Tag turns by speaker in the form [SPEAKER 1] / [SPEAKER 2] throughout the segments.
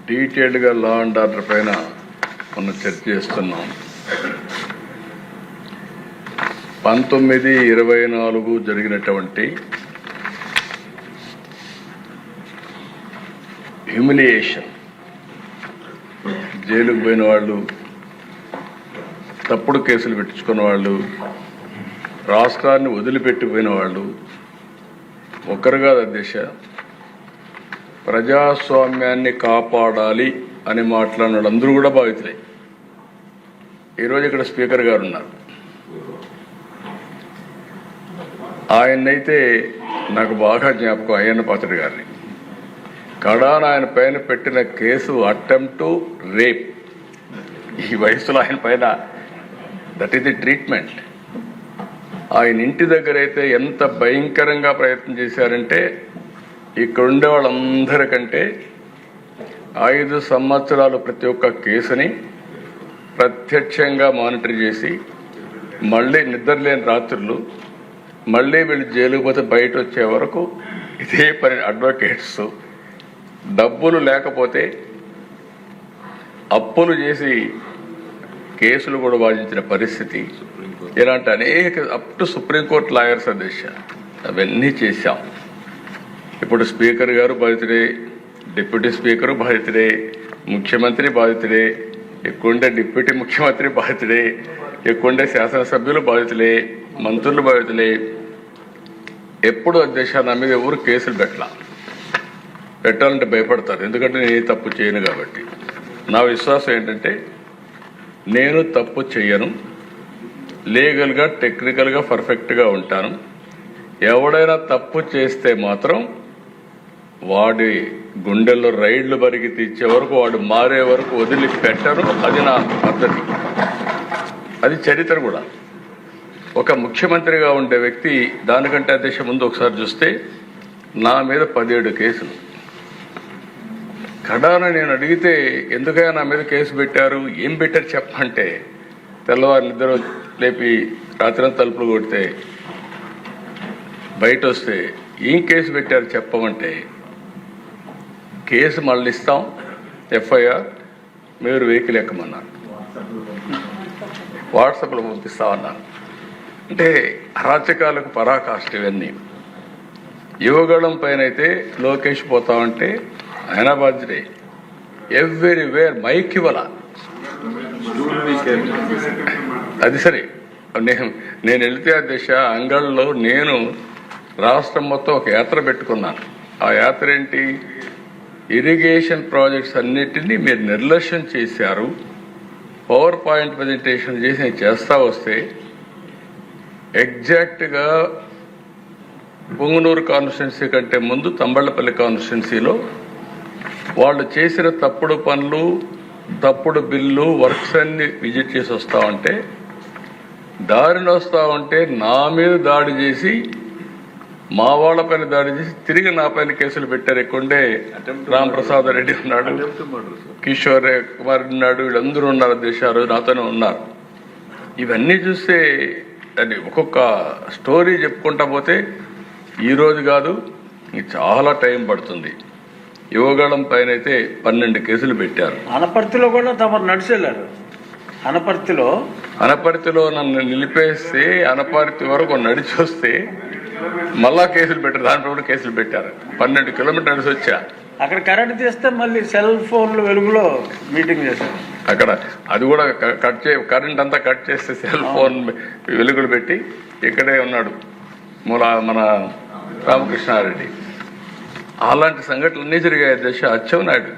[SPEAKER 1] డీటెయిల్డ్గా law and order పైన మనం చర్చ చేస్తున్నాం. 19/24 జరిగినటువంటి హ్యూమిలియేషన్, జైలుకు పోయిన వాళ్ళు, తప్పుడు కేసులు పెట్టించుకున్న వాళ్ళు, రాష్ట్రాన్ని వదిలిపెట్టిపోయిన వాళ్ళు ఒకరు కాదు అధ్యక్ష. ప్రజాస్వామ్యాన్ని కాపాడాలి అని మాట్లాడిన వాళ్ళందరూ కూడా బాధితులే. ఈరోజు ఇక్కడ స్పీకర్ గారు ఉన్నారు. ఆయన్నైతే నాకు బాగా జ్ఞాపకం, అయ్యన్న పాత్రుడు గారిని. కడాన ఆయన పైన పెట్టిన కేసు అటెంప్ట్ టు రేప్. ఈ వయసులో ఆయన పైన దట్ ఈస్ ది ట్రీట్మెంట్. ఆయన ఇంటి దగ్గర అయితే ఎంత భయంకరంగా ప్రయత్నం చేశారంటే, ఇక్కడ ఉండే వాళ్ళందరికంటే 5 సంవత్సరాలు ప్రతి ఒక్క కేసుని ప్రత్యక్షంగా మానిటర్ చేసి, మళ్ళీ నిద్రలేని రాత్రులు, మళ్ళీ వీళ్ళు జైలుకు పోతే బయట వచ్చే వరకు ఇదే పని. అడ్వకేట్స్ డబ్బులు లేకపోతే అప్పులు చేసి కేసులు కూడా వాదించిన పరిస్థితి. ఇలాంటి అనేక అప్ టు సుప్రీంకోర్టు లాయర్స్ అధ్యక్ష అవన్నీ చేశాం. ఇప్పుడు స్పీకర్ గారు బాధితుడే, డిప్యూటీ స్పీకరు బాధితుడే, ముఖ్యమంత్రి బాధితుడే, ఎక్కువండే డిప్యూటీ ముఖ్యమంత్రి బాధితుడే, ఎక్కువండే శాసనసభ్యులు బాధితులే, మంత్రులు బాధితులే. ఎప్పుడు అధ్యక్ష నా మీద ఎవరు కేసులు పెట్టాలంటే భయపడతారు, ఎందుకంటే నేను తప్పు చేయను కాబట్టి. నా విశ్వాసం ఏంటంటే, నేను తప్పు చేయను, లీగల్గా టెక్నికల్గా పర్ఫెక్ట్గా ఉంటాను. ఎవడైనా తప్పు చేస్తే మాత్రం వాడి గుండెల్లో రైళ్లు బరిగి తీర్చే వరకు, వాడు మారే వరకు వదిలిపెట్టను. అది నా పద్ధతి, అది చరిత్ర కూడా. ఒక ముఖ్యమంత్రిగా ఉండే వ్యక్తి దానికంటే అధ్యక్ష ముందు ఒకసారి చూస్తే నా మీద 17 కేసులు. కడాన నేను అడిగితే, ఎందుకైనా నా మీద కేసు పెట్టారు, ఏం పెట్టారు చెప్పంటే, తెల్లవారు నిద్ర లేపి రాత్రి తలుపులు కొడితే బయట వస్తే ఏం కేసు పెట్టారు చెప్పమంటే, కేసు మళ్ళీ ఇస్తాం, ఎఫ్ఐఆర్, మీరు వెహికల్ ఎక్కమన్నారు, వాట్సాప్లో పంపిస్తామన్నారు. అంటే అరాచకాలకు పరాకాష్ట ఇవన్నీ. యువగళం పైన అయితే లోకేష్ పోతామంటే ఆయన బాధ్యతే. ఎవ్రీవేర్ మైక్ ఇవ్వాల. అది సరే, నేను వెళితే అధ్యక్ష అంగళ్ళలో నేను రాష్ట్రం మొత్తం ఒక యాత్ర పెట్టుకున్నాను. ఆ యాత్ర ఏంటి, ఇరిగేషన్ ప్రాజెక్ట్స్ అన్నిటినీ మీరు నిర్లక్ష్యం చేశారు, పవర్ పాయింట్ ప్రజెంటేషన్ చేసి నేను చేస్తా వస్తే ఎగ్జాక్ట్గా పొంగునూరు కాన్స్టిట్యున్సీ కంటే ముందు తంబళ్లపల్లి కాన్స్టిట్యున్సీలో వాళ్ళు చేసిన తప్పుడు పనులు, తప్పుడు బిల్లు, వర్క్స్ అన్ని విజిట్ చేసి వస్తా ఉంటే, దారిని వస్తా ఉంటే నా మీద దాడి చేసి, మా వాళ్ళ పైన దాడి చేసి తిరిగి నా పైన కేసులు పెట్టారు. ఎక్కువండే రాంప్రసాద్ రెడ్డి ఉన్నాడు, కిషోర్ కుమార్ ఉన్నాడు, వీళ్ళందరూ ఉన్నారు దేశాలు నాతోనే ఉన్నారు. ఇవన్నీ చూస్తే అది ఒక్కొక్క స్టోరీ చెప్పుకుంటా పోతే ఈరోజు కాదు, చాలా టైం పడుతుంది. యువగళం పైన అయితే 12 కేసులు పెట్టారు.
[SPEAKER 2] అనపర్తిలో కూడా తమరు నడిచెళ్ళారు.
[SPEAKER 1] అనపర్తిలో నన్ను నిలిపేస్తే అనపర్తి వరకు నడిచి వస్తే మళ్ళా కేసులు పెట్టారు. దాంట్లో కూడా కేసులు పెట్టారు. 12 కిలోమీటర్లు నడిచి వచ్చా.
[SPEAKER 2] అక్కడ కరెంట్ తీస్తే మళ్ళీ సెల్ ఫోన్లు వెలుగులో మీటింగ్ చేశారు.
[SPEAKER 1] అక్కడ అది కూడా కరెంట్ అంతా కట్ చేస్తే సెల్ ఫోన్ వెలుగులు పెట్టి ఇక్కడే ఉన్నాడు మన రామకృష్ణారెడ్డి. అలాంటి సంఘటనలు అన్నీ జరిగాయి అధ్యక్ష. అచ్చెన్నాయుడు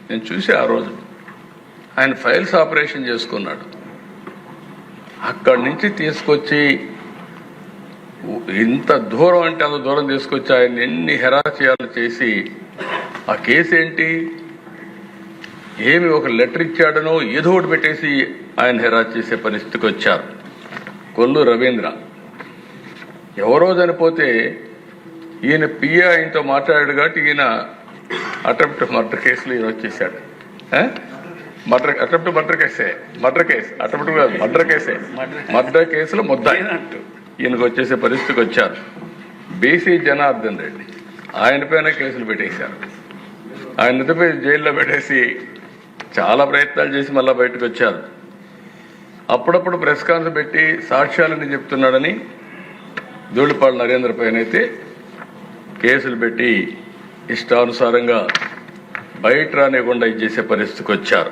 [SPEAKER 1] నేను చూసి ఆ రోజు ఆయన ఫైల్స్ ఆపరేషన్ చేసుకున్నాడు. అక్కడి నుంచి తీసుకొచ్చి ఇంత దూరం అంటే అంత దూరం తీసుకొచ్చి ఆయన ఎన్ని హెరాచయాలు చేసి, ఆ కేసు ఏంటి, ఏమి ఒక లెటర్ ఇచ్చాడనో ఏదో ఒకటి పెట్టేసి ఆయన హెరాస్ చేసే పరిస్థితికి వచ్చారు. కొల్లు రవీంద్ర ఎవరో చనిపోతే ఈయన పిఏ ఆయనతో మాట్లాడాడు కాబట్టి ఈయన అటెంప్ట్ మర్డర్ కేసులో ఈయన వచ్చేసాడు. మర్డర్ కేసులో ముద్దాయి ఈయనకు వచ్చేసే పరిస్థితికి వచ్చారు. బీసీ జనార్దన్ రెడ్డి ఆయన పైన కేసులు పెట్టేశారు. ఆయన ఎత్తిపోయి జైల్లో పెట్టేసి చాలా ప్రయత్నాలు చేసి మళ్ళీ బయటకు వచ్చారు. అప్పుడప్పుడు ప్రెస్ కాన్ఫరెన్స్ పెట్టి సాక్ష్యాలని చెప్తున్నాడని ధూళిపాళ నరేంద్ర పైన అయితే కేసులు పెట్టి ఇష్టానుసారంగా బయట రానివ్వకుండా ఇచ్చేసే పరిస్థితికి వచ్చారు.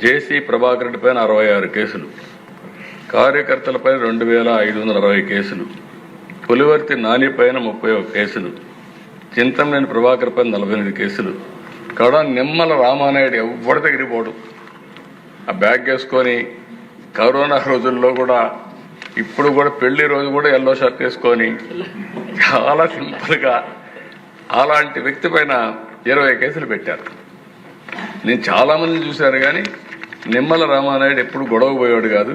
[SPEAKER 1] జేసీ ప్రభాకర్ రెడ్డి పైన 66 కేసులు, కార్యకర్తలపై 2560 కేసులు, పులివర్తి నాని పైన 31 కేసులు, చింతమనేని ప్రభాకర్ పైన 48 కేసులు. కడ నిమ్మల రామానాయుడు ఎవరి దగ్గరికి పోడు, ఆ బ్యాగ్ వేసుకొని కరోనా రోజుల్లో కూడా, ఇప్పుడు కూడా పెళ్లి రోజు కూడా ఎల్లో షర్ట్ వేసుకొని చాలా సింపుల్గా అలాంటి వ్యక్తి పైన 20 కేసులు పెట్టారు. నేను చాలా మందిని చూశాను కానీ నిమ్మల రామానాయుడు ఎప్పుడు గొడవ పోయాడు కాదు.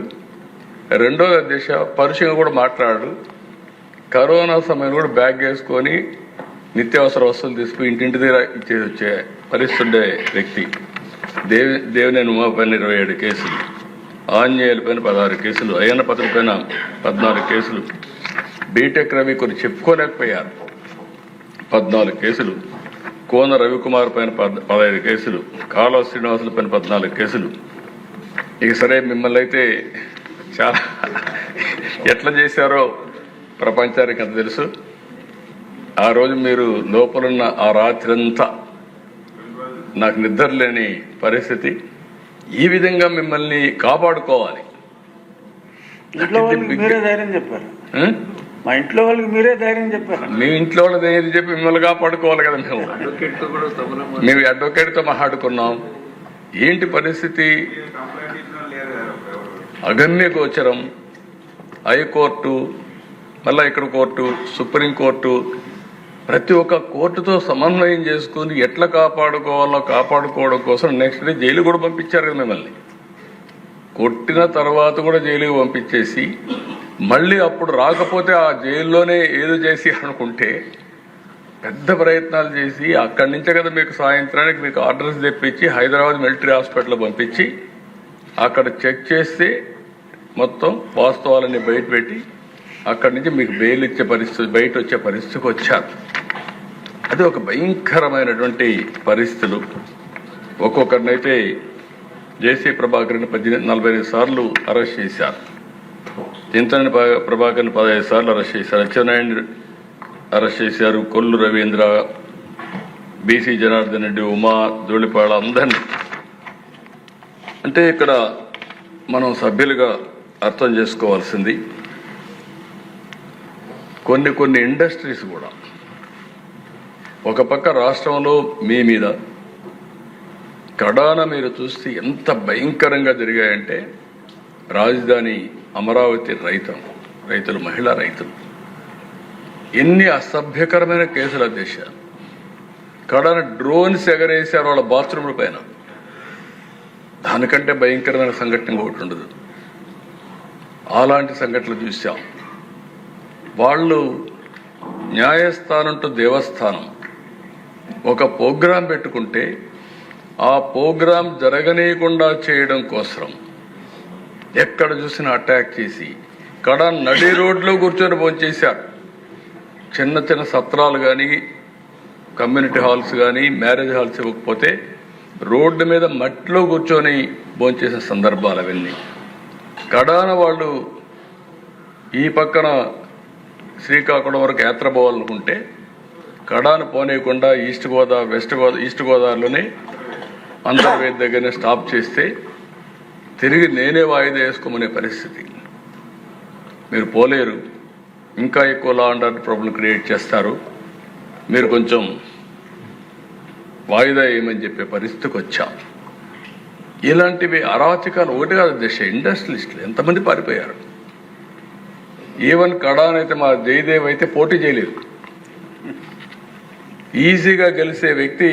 [SPEAKER 1] రెండోది అధ్యక్ష పరుషంగా కూడా మాట్లాడు. కరోనా సమయంలో కూడా బ్యాగ్ వేసుకొని నిత్యావసర వస్తువులు తీసుకుని ఇంటింటి దగ్గర ఇచ్చేసి వచ్చే పరిస్థితి ఉండే వ్యక్తి. దేవినేని ఉమా పైన 27 కేసులు, ఆంజనేయుల పైన 16 కేసులు, అయ్యన్న పత్రిక పైన 14 కేసులు, బీటెక్ రవి కొన్ని చెప్పుకోలేకపోయారు 14 కేసులు, కోన రవికుమార్ పైన 15 కేసులు, కాలువ శ్రీనివాసుల పైన 14 కేసులు. ఇక సరే మిమ్మల్ని అయితే చాలా ఎట్లా చేశారో ప్రపంచానికి అంత తెలుసు. ఆ రోజు మీరు లోపలున్న ఆ రాత్రి అంతా నాకు నిద్ర లేని పరిస్థితి. ఈ విధంగా మిమ్మల్ని కాపాడుకోవాలి.
[SPEAKER 2] ఇంట్లో వాళ్ళకి మీరే ధైర్యం చెప్పారు, మా ఇంట్లో వాళ్ళకి మీరే ధైర్యం చెప్పారు.
[SPEAKER 1] మీ ఇంట్లో వాళ్ళ ధైర్యం చెప్పి మిమ్మల్ని కాపాడుకోవాలి కదా. మేము అడ్వకేట్తో మాట్లాడుకున్నాం. ఏంటి పరిస్థితి? అగమ్య గోచరం. హైకోర్టు, మళ్ళా ఇక్కడ కోర్టు, సుప్రీంకోర్టు, ప్రతి ఒక్క కోర్టుతో సమన్వయం చేసుకుని ఎట్లా కాపాడుకోవాలో కాపాడుకోవడం కోసం నెక్స్ట్ డే జైలు కూడా పంపించారు కదా మిమ్మల్ని. కొట్టిన తర్వాత కూడా జైలుకి పంపించేసి మళ్ళీ అప్పుడు రాకపోతే ఆ జైల్లోనే ఏదో చేసి అనుకుంటే పెద్ద ప్రయత్నాలు చేసి అక్కడి నుంచే కదా మీకు సాయంత్రానికి మీకు ఆర్డర్స్ తెప్పించి హైదరాబాద్ మిలిటరీ హాస్పిటల్ పంపించి అక్కడ చెక్ చేస్తే మొత్తం వాస్తవాలన్నీ బయట పెట్టి అక్కడి నుంచి మీకు బెయిల్ ఇచ్చే పరిస్థితి, బయట వచ్చే పరిస్థితికి వచ్చారు. అది ఒక భయంకరమైనటువంటి పరిస్థితులు. ఒక్కొక్కరినైతే జేసీ ప్రభాకర్ని 45 సార్లు అరెస్ట్ చేశారు, చింతనేని ప్రభాకర్ని 15 సార్లు అరెస్ట్ చేశారు, అచ్చెన్నాయుడిని అరెస్ట్ చేశారు, కొల్లు రవీంద్ర, బీసీ జనార్దన్ రెడ్డి, ఉమా, ధూళిపాళ అందరినీ. అంటే ఇక్కడ మనం సభ్యులుగా అర్థం చేసుకోవాల్సింది కొన్ని ఇండస్ట్రీస్ కూడా ఒక పక్క రాష్ట్రంలో మీ మీద కడాన మీరు చూస్తే ఎంత భయంకరంగా జరిగాయంటే రాజధాని అమరావతి రైతులు మహిళా రైతులు ఎన్ని అసభ్యకరమైన కేసుల దేశాలు. కడాన డ్రోన్స్ ఎగరేశారు వాళ్ళ బాత్రూమ్ల పైన. దానికంటే భయంకరమైన సంఘటన ఒకటి ఉండదు. అలాంటి సంఘటనలు చూసాం. వాళ్ళు న్యాయస్థానం టు దేవస్థానం ఒక ప్రోగ్రాం పెట్టుకుంటే ఆ ప్రోగ్రాం జరగనీయకుండా చేయడం కోసం ఎక్కడ చూసినా అటాక్ చేసి నడి రోడ్లో కూర్చొని భోంచేశారు. చిన్న సత్రాలు కానీ కమ్యూనిటీ హాల్స్ కానీ మ్యారేజ్ హాల్స్ ఇవ్వకపోతే రోడ్డు మీద మట్టిలో కూర్చొని భోంచేసిన సందర్భాలు అవన్నీ. కడాన వాళ్ళు ఈ పక్కన శ్రీకాకుళం వరకు యాత్ర పోవాలనుకుంటే కడాన పోనీయకుండా ఈస్ట్ గోదావరిలోనే అంతర్వేది దగ్గరనే స్టాప్ చేస్తే తిరిగి నేనే వాయిదా వేసుకోమనే పరిస్థితి. మీరు పోలేరు, ఇంకా ఎక్కువ law and order problem create చేస్తారు, మీరు కొంచెం వాయిదా వేయమని చెప్పే పరిస్థితికి వచ్చాం. ఇలాంటివి అరాచకాలు ఒకటి కాదు దేశ ఇండస్ట్రియలిస్టులు ఎంతమంది పారిపోయారు. ఈవెన్ కడానైతే మా జయదేవ్ అయితే పోటీ చేయలేదు. ఈజీగా గెలిచే వ్యక్తి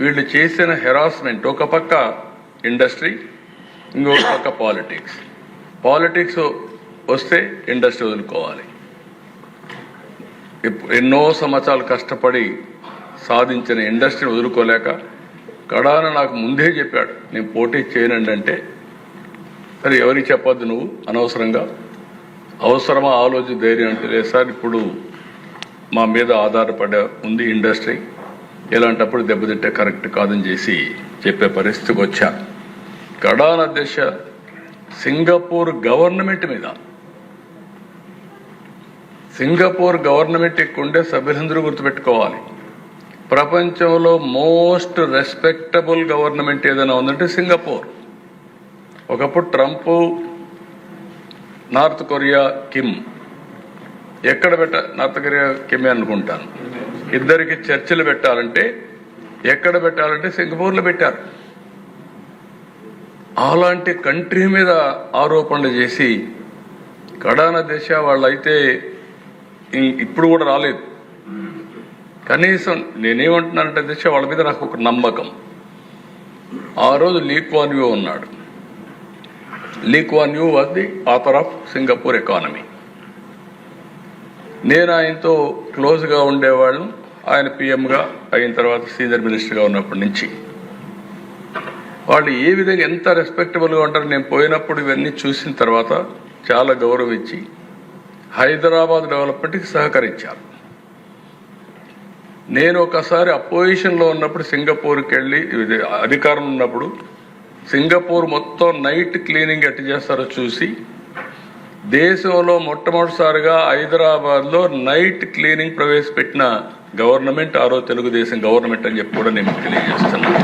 [SPEAKER 1] వీళ్ళు చేసిన హెరాస్మెంట్. ఒక పక్క ఇండస్ట్రీ, ఇంకొక పక్క పాలిటిక్స్ వస్తే ఇండస్ట్రీ వదులుకోవాలి. ఎన్నో సంవత్సరాలు కష్టపడి సాధించిన ఇండస్ట్రీని వదులుకోలేక కడాన నాకు ముందే చెప్పాడు నేను పోటీ చేయనండి అంటే, సరే ఎవరికి చెప్పొద్దు నువ్వు అనవసరంగా, అవసరమా ఆలోచన ధైర్యం అంటే లేదు సార్, ఇప్పుడు మా మీద ఆధారపడే ఉంది ఇండస్ట్రీ, ఇలాంటప్పుడు దెబ్బతింటే కరెక్ట్ కాదని చేసి చెప్పే పరిస్థితికి వచ్చారు. కడాన దశ సింగపూర్ గవర్నమెంట్ మీద, సింగపూర్ గవర్నమెంట్ ఉండే సభ్యులందరూ గుర్తుపెట్టుకోవాలి, ప్రపంచంలో మోస్ట్ రెస్పెక్టబుల్ గవర్నమెంట్ ఏదైనా ఉందంటే సింగపూర్. ఒకప్పుడు ట్రంప్, నార్త్ కొరియా కిమ్, ఎక్కడ నార్త్ కొరియా కిమ్ అనుకుంటాను, ఇద్దరికి చర్చలు పెట్టాలంటే ఎక్కడ పెట్టాలంటే సింగపూర్లో పెట్టారు. అలాంటి కంట్రీ మీద ఆరోపణలు చేసి కడాన దేశ వాళ్ళైతే ఇప్పుడు కూడా రాలేదు. కనీసం నేనేమంటున్నానంటే దేశ వాళ్ళ మీద నాకు ఒక నమ్మకం. ఆ రోజు లీ క్వాన్ యూ ఉన్నాడు. Lee Kuan Yew was the author of Singapore economy. నేను ఆయనతో క్లోజ్గా ఉండేవాళ్ళం. ఆయన పిఎంగా అయిన తర్వాత సీనియర్ మినిస్టర్గా ఉన్నప్పటి నుంచి వాళ్ళు ఏ విధంగా ఎంత రెస్పెక్టబుల్గా ఉంటారు. నేను పోయినప్పుడు ఇవన్నీ చూసిన తర్వాత చాలా గౌరవించి హైదరాబాద్ డెవలప్మెంట్కి సహకరించారు. నేను ఒకసారి అపోజిషన్లో ఉన్నప్పుడు సింగపూర్కి వెళ్ళి, అధికారం ఉన్నప్పుడు సింగపూర్ మొత్తం నైట్ క్లీనింగ్ ఎట్టు చేస్తారో చూసి దేశంలో మొట్టమొదటిసారిగా హైదరాబాద్లో నైట్ క్లీనింగ్ ప్రవేశపెట్టిన గవర్నమెంట్ ఆ రోజు తెలుగుదేశం గవర్నమెంట్ అని చెప్పి కూడా నేను తెలియజేస్తున్నాను.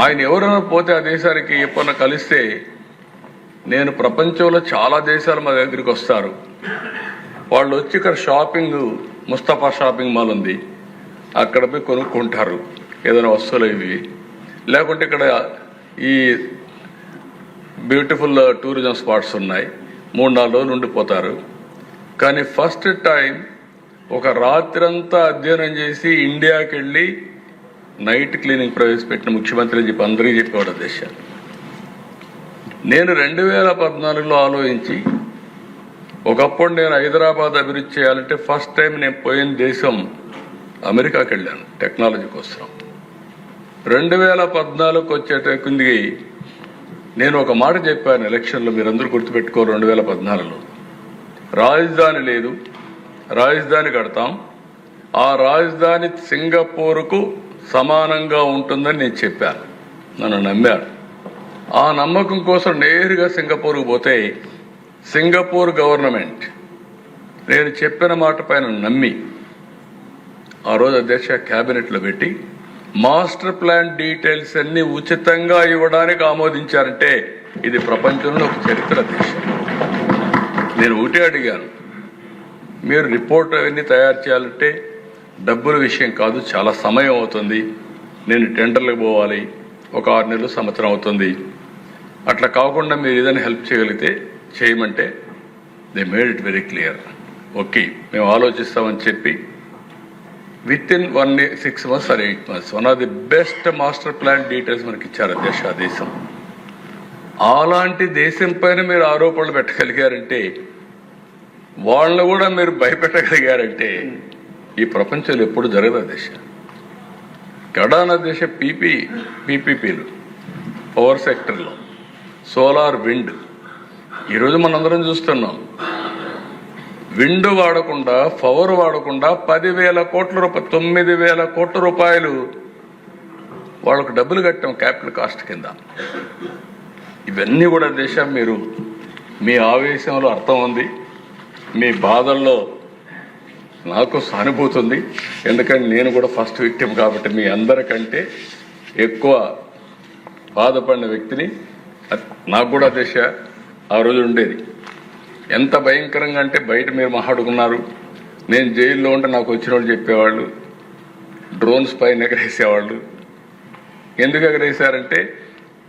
[SPEAKER 1] ఆయన ఎవరైనా పోతే ఆ దేశానికి ఎప్పుడన్నా కలిస్తే, నేను ప్రపంచంలో చాలా దేశాలు మా దగ్గరికి వస్తారు, వాళ్ళు వచ్చి ఇక్కడ షాపింగ్, ముస్తఫా షాపింగ్ మాల్ ఉంది, అక్కడ పోయి కొనుక్కుంటారు ఏదైనా వస్తువులు ఇవి, లేకుంటే ఇక్కడ ఈ బ్యూటిఫుల్ టూరిజం స్పాట్స్ ఉన్నాయి, 3-4 రోజులు ఉండిపోతారు. కానీ ఫస్ట్ టైం ఒక రాత్రంతా అధ్యయనం చేసి ఇండియాకి వెళ్ళి నైట్ క్లీనింగ్ ప్రవేశపెట్టిన ముఖ్యమంత్రి అని చెప్పి అందరికీ చెప్పేవాడు దేశాలు. నేను 2014లో ఆలోచించి, ఒకప్పుడు నేను హైదరాబాద్ అభివృద్ధి చేయాలంటే ఫస్ట్ టైం నేను పోయిన దేశం అమెరికాకి వెళ్ళాను టెక్నాలజీ కోసం. 2014కి వచ్చేటకుందికి నేను ఒక మాట చెప్పాను ఎలక్షన్లో, మీరందరూ గుర్తుపెట్టుకోరు. 2014లో రాజధాని లేదు, రాజధాని కడతాం, ఆ రాజధాని సింగపూర్కు సమానంగా ఉంటుందని నేను చెప్పాను. నన్ను నమ్మారు. ఆ నమ్మకం కోసం నేరుగా సింగపూర్కు పోతే సింగపూర్ గవర్నమెంట్ నేను చెప్పిన మాట పైన నమ్మి ఆ రోజు అధ్యక్ష క్యాబినెట్లో పెట్టి మాస్టర్ ప్లాన్ డీటెయిల్స్ అన్ని ఉచితంగా ఇవ్వడానికి ఆమోదించారంటే ఇది ప్రపంచంలో ఒక చరిత్ర దేశం. నేను ఒకటే అడిగాను, మీరు రిపోర్ట్ అవన్నీ తయారు చేయాలంటే డబ్బుల విషయం కాదు, చాలా సమయం అవుతుంది, నేను టెండర్లకు పోవాలి, ఒక 6 నెలలు సంవత్సరం అవుతుంది, అట్లా కాకుండా మీరు ఏదైనా హెల్ప్ చేయగలిగితే చేయమంటే they made it very clear. Okay, మేము ఆలోచిస్తామని చెప్పి with in 6 months or 8 months one of the best master plan details మనకి ఇచ్చారు అధ్యక్ష దేశం. అలాంటి దేశం పైన మీరు ఆరోపణలు పెట్టగలిగారంటే, వాళ్ళని కూడా మీరు భయపెట్టగలిగారంటే ఈ ప్రపంచంలో ఎప్పుడు జరగదు దేశ. కడాన దేశ పీపీపీలు పవర్ సెక్టర్లో సోలార్, విండ్, ఈరోజు మనందరం చూస్తున్నాం. విండ్ వాడకుండా, పవర్ వాడకుండా 10,000 కోట్ల రూపాయలు, 9,000 కోట్ల రూపాయలు వాళ్ళకు డబ్బులు కట్టాం క్యాపిటల్ కాస్ట్ కింద. ఇవన్నీ కూడా దేశం, మీరు మీ ఆవేశంలో అర్థం ఉంది, మీ బాధల్లో నాకు సానుభూతి ఉంది. ఎందుకంటే నేను కూడా ఫస్ట్ విక్టిమ్ కాబట్టి మీ అందరికంటే ఎక్కువ బాధపడిన వ్యక్తిని. నాకు కూడా దేశ ఆ రోజు ఉండేది ఎంత భయంకరంగా అంటే, బయట మీరు మాట్లాడుకున్నారు, నేను జైల్లో ఉంటే నాకు వచ్చిన వాళ్ళు చెప్పేవాళ్ళు డ్రోన్స్ పైన ఎగరేసేవాళ్ళు. ఎందుకు ఎగరేసారంటే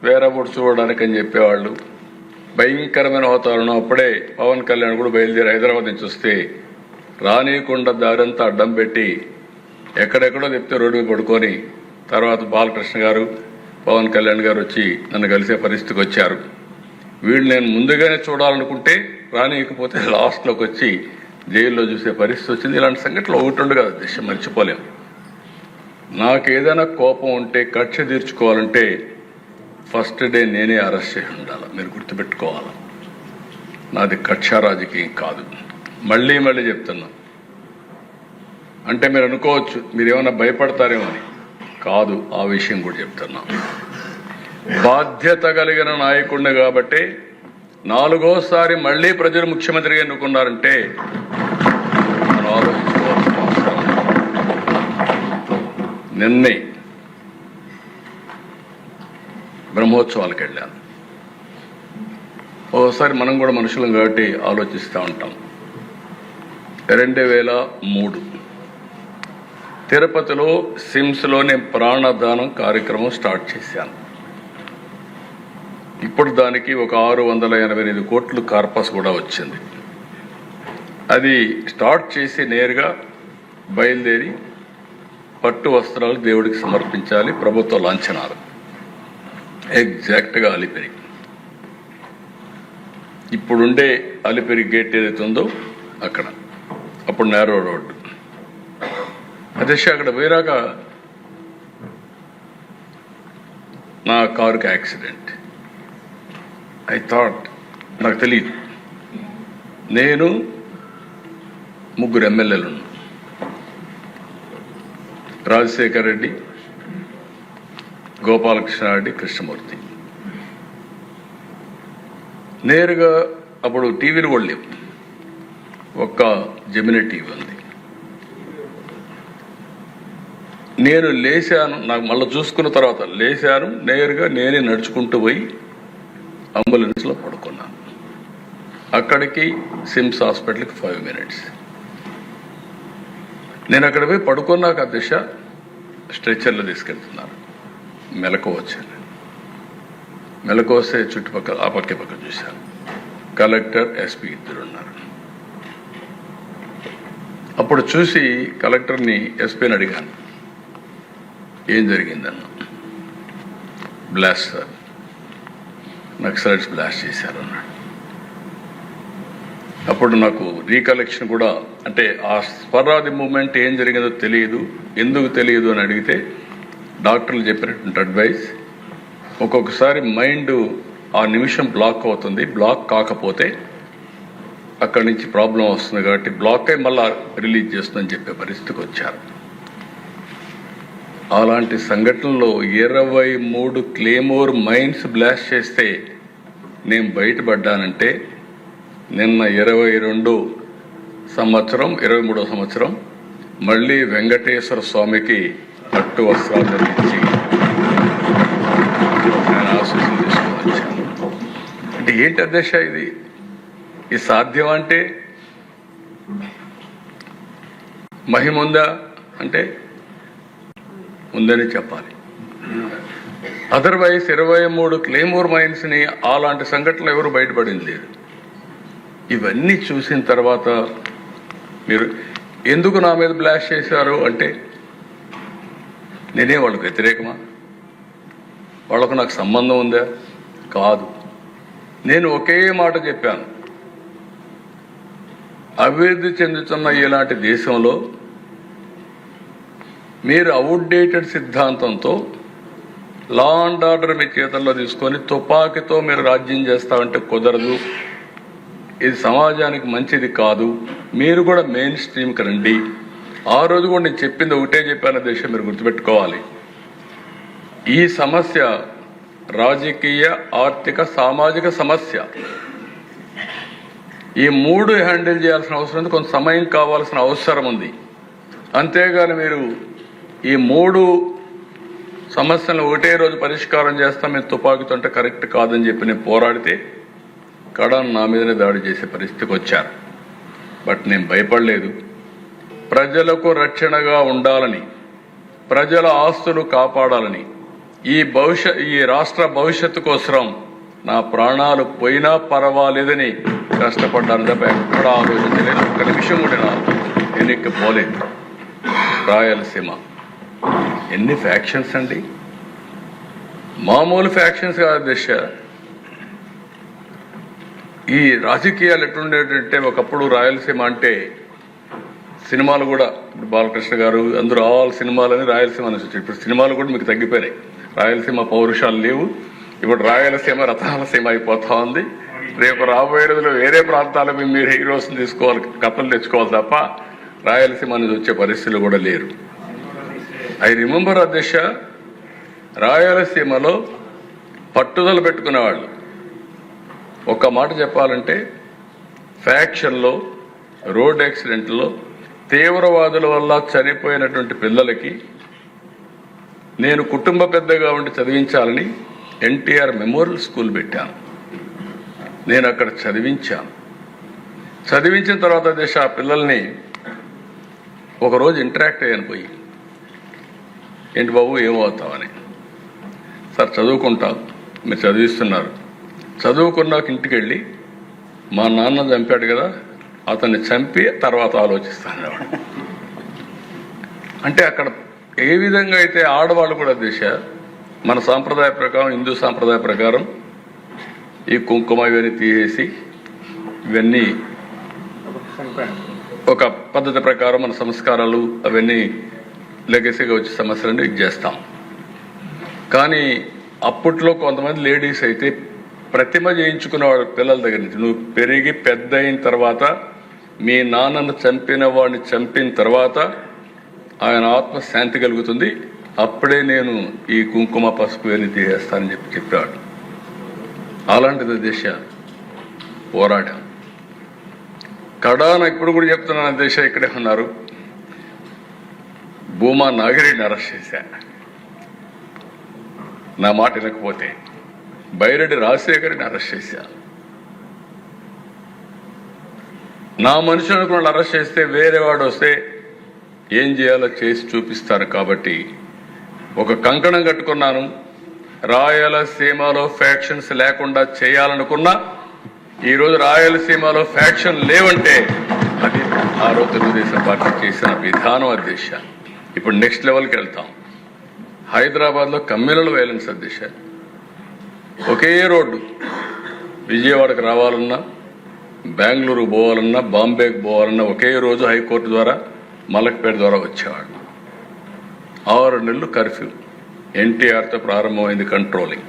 [SPEAKER 1] వేరబోటు చూడడానికి అని చెప్పేవాళ్ళు. భయంకరమైన వాతావరణం. అప్పుడే పవన్ కళ్యాణ్ కూడా బయలుదేరి హైదరాబాద్ నుంచి వస్తే రానియకుండా దారంతా అడ్డం పెట్టి ఎక్కడెక్కడో చెప్తే రోడ్డు మీద పడుకొని, తర్వాత బాలకృష్ణ గారు, పవన్ కళ్యాణ్ గారు వచ్చి నన్ను కలిసే పరిస్థితికి వచ్చారు. వీళ్ళు నేను ముందుగానే చూడాలనుకుంటే రానియకపోతే లాస్ట్లోకి వచ్చి జైల్లో చూసే పరిస్థితి వచ్చింది. ఇలాంటి సంఘటనలు ఒకటి కదా దేశం, మర్చిపోలేము. నాకు ఏదైనా కోపం ఉంటే, కక్ష తీర్చుకోవాలంటే ఫస్ట్ డే నేనే అరెస్ట్ చేసి ఉండాలి. మీరు గుర్తుపెట్టుకోవాలి, నాది కక్ష రాజకీయం కాదు. మళ్ళీ చెప్తున్నా, అంటే మీరు అనుకోవచ్చు మీరేమన్నా భయపడతారేమో అని. కాదు, ఆ విషయం కూడా చెప్తున్నా. బాధ్యత కలిగిన నాయకుడిని కాబట్టి 4వసారి మళ్లీ ప్రజలు ముఖ్యమంత్రిగా ఎన్నుకున్నారంటే మనం ఆలోచించుకోవాల్సిన అవసరం. నిన్నే బ్రహ్మోత్సవాలకు వెళ్ళాను. ఓసారి మనం కూడా మనుషులం కాబట్టి ఆలోచిస్తూ ఉంటాం. 2003 తిరుపతిలో సిమ్స్లో నేను ప్రాణదానం కార్యక్రమం స్టార్ట్ చేశాను. ఇప్పుడు దానికి ఒక 688 కోట్లు కార్పస్ కూడా వచ్చింది. అది స్టార్ట్ చేసి నేరుగా బయలుదేరి పట్టు వస్త్రాలు దేవుడికి సమర్పించాలి, ప్రభుత్వ లాంఛనాలు. ఎగ్జాక్ట్గా అలిపిరి, ఇప్పుడుండే అలిపిరి గేట్ ఏదైతే ఉందో అక్కడ, అప్పుడు నేరో రోడ్డు. అదే అక్కడ పోయినాక నా కారుకి యాక్సిడెంట్. ఐ థాట్, నాకు తెలియదు, నేను 3 ఎమ్మెల్యేలు, రాజశేఖర్ రెడ్డి, గోపాలకృష్ణారెడ్డి, కృష్ణమూర్తి. నేరుగా అప్పుడు టీవీలు కూడా లేవు, ఒక్క జెమినీ టీవీ ఉంది. నేను లేచాను, నాకు మళ్ళీ చూసుకున్న తర్వాత లేచాను, నేరుగా నేనే నడుచుకుంటూ పోయి అంబులెన్స్లో పడుకున్నాను. అక్కడికి సిమ్స్ హాస్పిటల్కి 5 మినిట్స్. నేను అక్కడ పోయి పడుకున్నాక దిశ స్ట్రెచ్చర్లో తీసుకెళ్తున్నారు. మెలకు వచ్చాను. మెలకు వస్తే చుట్టుపక్కల ఆ పక్క చూశాను. కలెక్టర్, ఎస్పీ ఇద్దరు ఉన్నారు. అప్పుడు చూసి కలెక్టర్ని, ఎస్పీని అడిగాను, ఏం జరిగిందన్న. బ్లాస్ట్ సార్, నక్సలైట్స్ బ్లాస్ట్ చేశారు అన్నాడు. అప్పుడు నాకు రీకలెక్షన్ కూడా, అంటే ఆ స్పరాది మూమెంట్ ఏం జరిగిందో తెలియదు, ఎందుకు తెలియదు అని అడిగితే డాక్టర్లు చెప్పినటువంటి అడ్వైస్, ఒక్కొక్కసారి మైండ్ ఆ నిమిషం బ్లాక్ అవుతుంది, బ్లాక్ కాకపోతే అక్కడి నుంచి ప్రాబ్లం వస్తుంది కాబట్టి బ్లాక్ అయి మళ్ళా రిలీజ్ చేస్తుందని చెప్పే పరిస్థితికి వచ్చారు. అలాంటి సంఘటనలో 23 క్లేమోర్ మైన్స్ బ్లాస్ట్ చేస్తే నేను బయటపడ్డానంటే నిన్న 22వ సంవత్సరం 23వ సంవత్సరం మళ్ళీ వెంకటేశ్వర స్వామికి పట్టు వస్త్రాలు ధరించి నేను ఆశీస్సులు తీసుకొని వచ్చాను. అంటే ఏంటి అధ్యక్ష ఇది సాధ్యం అంటే మహిముందా అంటే ఉందని చెప్పాలి. అదర్వైజ్ 23 క్లేమోర్ మైన్స్ ని అలాంటి సంఘటనలు ఎవరు బయటపడింది లేదు. ఇవన్నీ చూసిన తర్వాత మీరు ఎందుకు నా మీద బ్లాస్ట్ చేశారు అంటే నేనే వాళ్ళకు వ్యతిరేకమా? వాళ్ళకు నాకు సంబంధం ఉందా? కాదు. నేను ఒకే మాట చెప్పాను, అభివృద్ధి చెందుతున్న ఇలాంటి దేశంలో మీరు అవుట్డేటెడ్ సిద్ధాంతంతో లా అండ్ ఆర్డర్ మీ చేతుల్లో తీసుకొని తుపాకీతో మీరు రాజ్యం చేస్తామంటే కుదరదు. ఇది సమాజానికి మంచిది కాదు. మీరు కూడా మెయిన్ స్ట్రీమ్కి రండి. ఆ రోజు కూడా నేను చెప్పింది ఒకటే చెప్పాను దేశం, మీరు గుర్తుపెట్టుకోవాలి. ఈ సమస్య రాజకీయ, ఆర్థిక, సామాజిక సమస్య. ఈ 3 హ్యాండిల్ చేయాల్సిన అవసరం ఉంది, కొంత సమయం కావాల్సిన అవసరం ఉంది. అంతేగాని మీరు ఈ 3 సమస్యలను ఒకటే రోజు పరిష్కారం చేస్తాం మేము తుపాకీతో అంటే కరెక్ట్ కాదని చెప్పి నేను పోరాడితే కడాన్ నా మీదనే దాడి చేసే పరిస్థితికి వచ్చారు. బట్ నేను భయపడలేదు. ప్రజలకు రక్షణగా ఉండాలని, ప్రజల ఆస్తులు కాపాడాలని, ఈ రాష్ట్ర భవిష్యత్తు కోసం నా ప్రాణాలు పోయినా పర్వాలేదని కష్టపడ్డాను తప్ప ఎక్కడ ఆలోచించలేదు. ఒక్క నిమిషం కూడా నా ఎన్నిక పోలేదు. రాయలసీమ ఎన్ని ఫ్యాక్షన్స్ అండి, మామూలు ఫ్యాక్షన్స్ కాదు దిశ. ఈ రాజకీయాలు ఎట్లుండేటంటే ఒకప్పుడు రాయలసీమ అంటే సినిమాలు కూడా, ఇప్పుడు బాలకృష్ణ గారు అందరూ ఆల్ సినిమాలని రాయలసీమ అని వచ్చారు. ఇప్పుడు సినిమాలు కూడా మీకు తగ్గిపోయినాయి. రాయలసీమ పౌరుషాలు లేవు. ఇప్పుడు రాయలసీమ రథాలసీమ అయిపోతా ఉంది. రేపు రాబోయే రోజుల్లో వేరే ప్రాంతాల మీద మీరు హీరోస్ని తీసుకోవాలి, కథలు తెచ్చుకోవాలి తప్ప రాయలసీమ అనేది వచ్చే పరిస్థితులు కూడా లేరు. ఐ రిమెంబర్ అధ్యక్ష, రాయలసీమలో పట్టుదల పెట్టుకునేవాళ్ళు. ఒక్క మాట చెప్పాలంటే, ఫ్యాక్షన్లో, రోడ్ యాక్సిడెంట్లో, తీవ్రవాదుల వల్ల చనిపోయినటువంటి పిల్లలకి నేను కుటుంబ పెద్దగా ఉండి చదివించాలని ఎన్టీఆర్ మెమోరియల్ స్కూల్ పెట్టాను. నేను అక్కడ చదివించాను. చదివించిన తర్వాత దేశ ఆ పిల్లల్ని ఒకరోజు ఇంటరాక్ట్ అయ్యాను పోయి, ఏంటి బాబు ఏమవుతావని. సార్ చదువుకుంటాం, మీరు చదివిస్తున్నారు, చదువుకున్నాక ఇంటికి వెళ్ళి మా నాన్న చంపాడు కదా, అతన్ని చంపి తర్వాత ఆలోచిస్తాను. అంటే అక్కడ ఏ విధంగా అయితే ఆడవాళ్ళు కూడా దిశ మన సాంప్రదాయ ప్రకారం, హిందూ సాంప్రదాయ ప్రకారం ఈ కుంకుమ ఇవన్నీ తీసేసి ఇవన్నీ ఒక పద్ధతి ప్రకారం మన సంస్కారాలు అవన్నీ లెగసీగా వచ్చే సమస్యలను ఇది చేస్తాం. కానీ అప్పట్లో కొంతమంది లేడీస్ అయితే ప్రతిమ చేయించుకునేవాడు పిల్లల దగ్గర నుంచి. నువ్వు పెరిగి పెద్ద అయిన తర్వాత మీ నాన్నను చంపిన వాడిని చంపిన తర్వాత ఆయన ఆత్మ శాంతి కలుగుతుంది, అప్పుడే నేను ఈ కుంకుమ పసుపు అని తీసేస్తానని చెప్పాడు. అలాంటిది దేశ పోరాటం. కడాన ఇప్పుడు కూడా చెప్తున్నాను దేశ, ఇక్కడే ఉన్నారు, భూమా నాగిరెడ్డిని అరెస్ట్ చేశా నా మాట వినకపోతే. బైరెడ్డి రాజశేఖర్ని అరెస్ట్ చేశా. నా మనిషి అనుకున్న అరెస్ట్ చేస్తే వేరే వాడు వస్తే ఏం చేయాలో చేసి చూపిస్తాను. కాబట్టి ఒక కంకణం కట్టుకున్నాను, రాయలసీమలో ఫ్యాక్షన్స్ లేకుండా చేయాలనుకున్నా. ఈరోజు రాయలసీమలో ఫ్యాక్షన్ లేవంటే అది ఆ రోజు తెలుగుదేశం పార్టీ చేసిన విధానం అధ్యక్ష. ఇప్పుడు నెక్స్ట్ లెవెల్కి వెళ్తాం. హైదరాబాద్లో కమ్యూనల్ వైలెన్స్ అధ్యక్ష. ఒకే రోడ్డు, విజయవాడకు రావాలన్నా, బెంగళూరు పోవాలన్నా, బాంబేకి పోవాలన్నా ఒకే రోజు హైకోర్టు ద్వారా, మలక్పేట ద్వారా వచ్చేవాడు. 6 నెలలు కర్ఫ్యూ. ఎన్టీఆర్తో ప్రారంభమైంది కంట్రోలింగ్.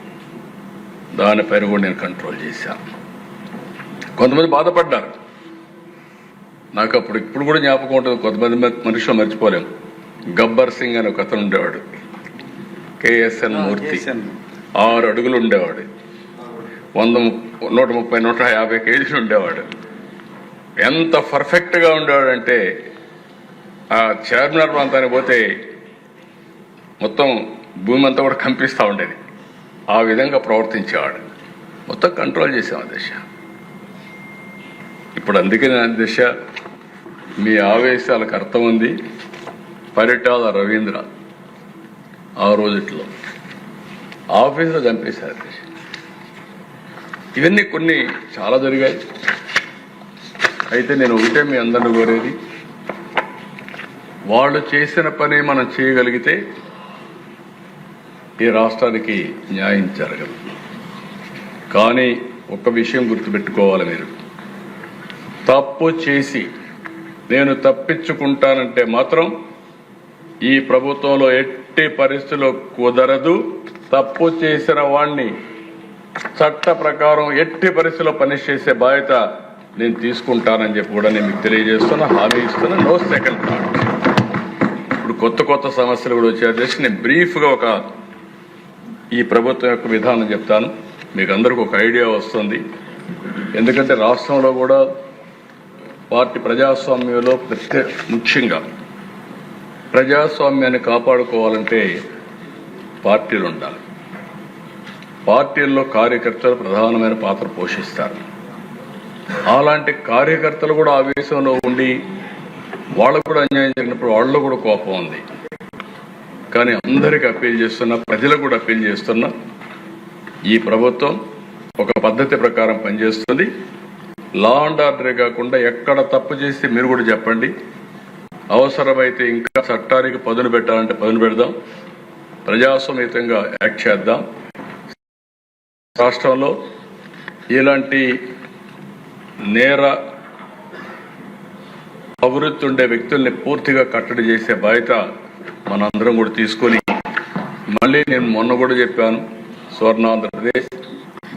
[SPEAKER 1] దానిపైన కూడా నేను కంట్రోల్ చేశాను. కొంతమంది బాధపడ్డారు. నాకు అప్పుడు ఇప్పుడు కూడా జ్ఞాపకం ఉంటుంది, కొంతమంది మనుషులు మర్చిపోలేము. గబ్బర్ సింగ్ అని ఒక అతను ఉండేవాడు, కేఎస్ఎన్ మూర్తి. 6 అడుగులు ఉండేవాడు, 130, 130, 150 కేజీలు ఉండేవాడు. ఎంత పర్ఫెక్ట్గా ఉండేవాడంటే ఆ చార్మినార్ ప్రాంతానికి పోతే మొత్తం భూమి అంతా కూడా కంపిస్తూ ఉండేది. ఆ విధంగా ప్రవర్తించేవాడు. మొత్తం కంట్రోల్ చేసాం దిశ. ఇప్పుడు అందుకే దిశ మీ ఆవేశాలకు అర్థం ఉంది. పరిటాల రవీంద్ర ఆ రోజుట్లో ఆఫీసులో చంపేశారు దిశ. ఇవన్నీ కొన్ని చాలా జరిగాయి. అయితే నేను ఒకటే మీ అందరిని కోరేది, వాళ్ళు చేసిన పని మనం చేయగలిగితే ఈ రాష్ట్రానికి న్యాయం జరగదు. కానీ ఒక విషయం గుర్తుపెట్టుకోవాలి, మీరు తప్పు చేసి నేను తప్పించుకుంటానంటే మాత్రం ఈ ప్రభుత్వంలో ఎట్టి పరిస్థితుల్లో కుదరదు. తప్పు చేసిన వాణ్ణి చట్ట ప్రకారం ఎట్టి పరిస్థితుల్లో పనిష్ చేసే బాధ్యత నేను తీసుకుంటానని చెప్పి కూడా నేను మీకు తెలియజేస్తున్నా, హామీ ఇస్తున్నా. No second thought. ఇప్పుడు కొత్త సమస్యలు కూడా వచ్చాయి. నేను బ్రీఫ్గా ఒక ఈ ప్రభుత్వం యొక్క విధానం చెప్తాను, మీకు అందరికీ ఒక ఐడియా వస్తుంది. ఎందుకంటే రాష్ట్రంలో కూడా పార్టీ ప్రజాస్వామ్యంలో ముఖ్యంగా ప్రజాస్వామ్యాన్ని కాపాడుకోవాలంటే పార్టీలు ఉండాలి. పార్టీల్లో కార్యకర్తలు ప్రధానమైన పాత్ర పోషిస్తారు. అలాంటి కార్యకర్తలు కూడా ఆవేశంలో ఉండి వాళ్ళకు కూడా అన్యాయం జరిగినప్పుడు వాళ్ళలో కూడా కోపం ఉంది. కానీ అందరికీ అప్పీల్ చేస్తున్నా, ప్రజలకు కూడా అప్పీల్ చేస్తున్నా, ఈ ప్రభుత్వం ఒక పద్ధతి ప్రకారం పనిచేస్తుంది. లా అండ్ ఆర్డరే కాకుండా ఎక్కడ తప్పు చేస్తే మీరు కూడా చెప్పండి. అవసరమైతే ఇంకా చట్టానికి పదును పెట్టాలంటే పదును పెడదాం. ప్రజాస్వామ్యతంగా యాక్ట్ చేద్దాం. రాష్ట్రంలో ఇలాంటి నేర అభివృద్ధి ఉండే వ్యక్తుల్ని పూర్తిగా కట్టడి చేసే బాధ్యత మనందరం కూడా తీసుకొని, మళ్ళీ నేను మొన్న కూడా చెప్పాను, స్వర్ణాంధ్రప్రదేశ్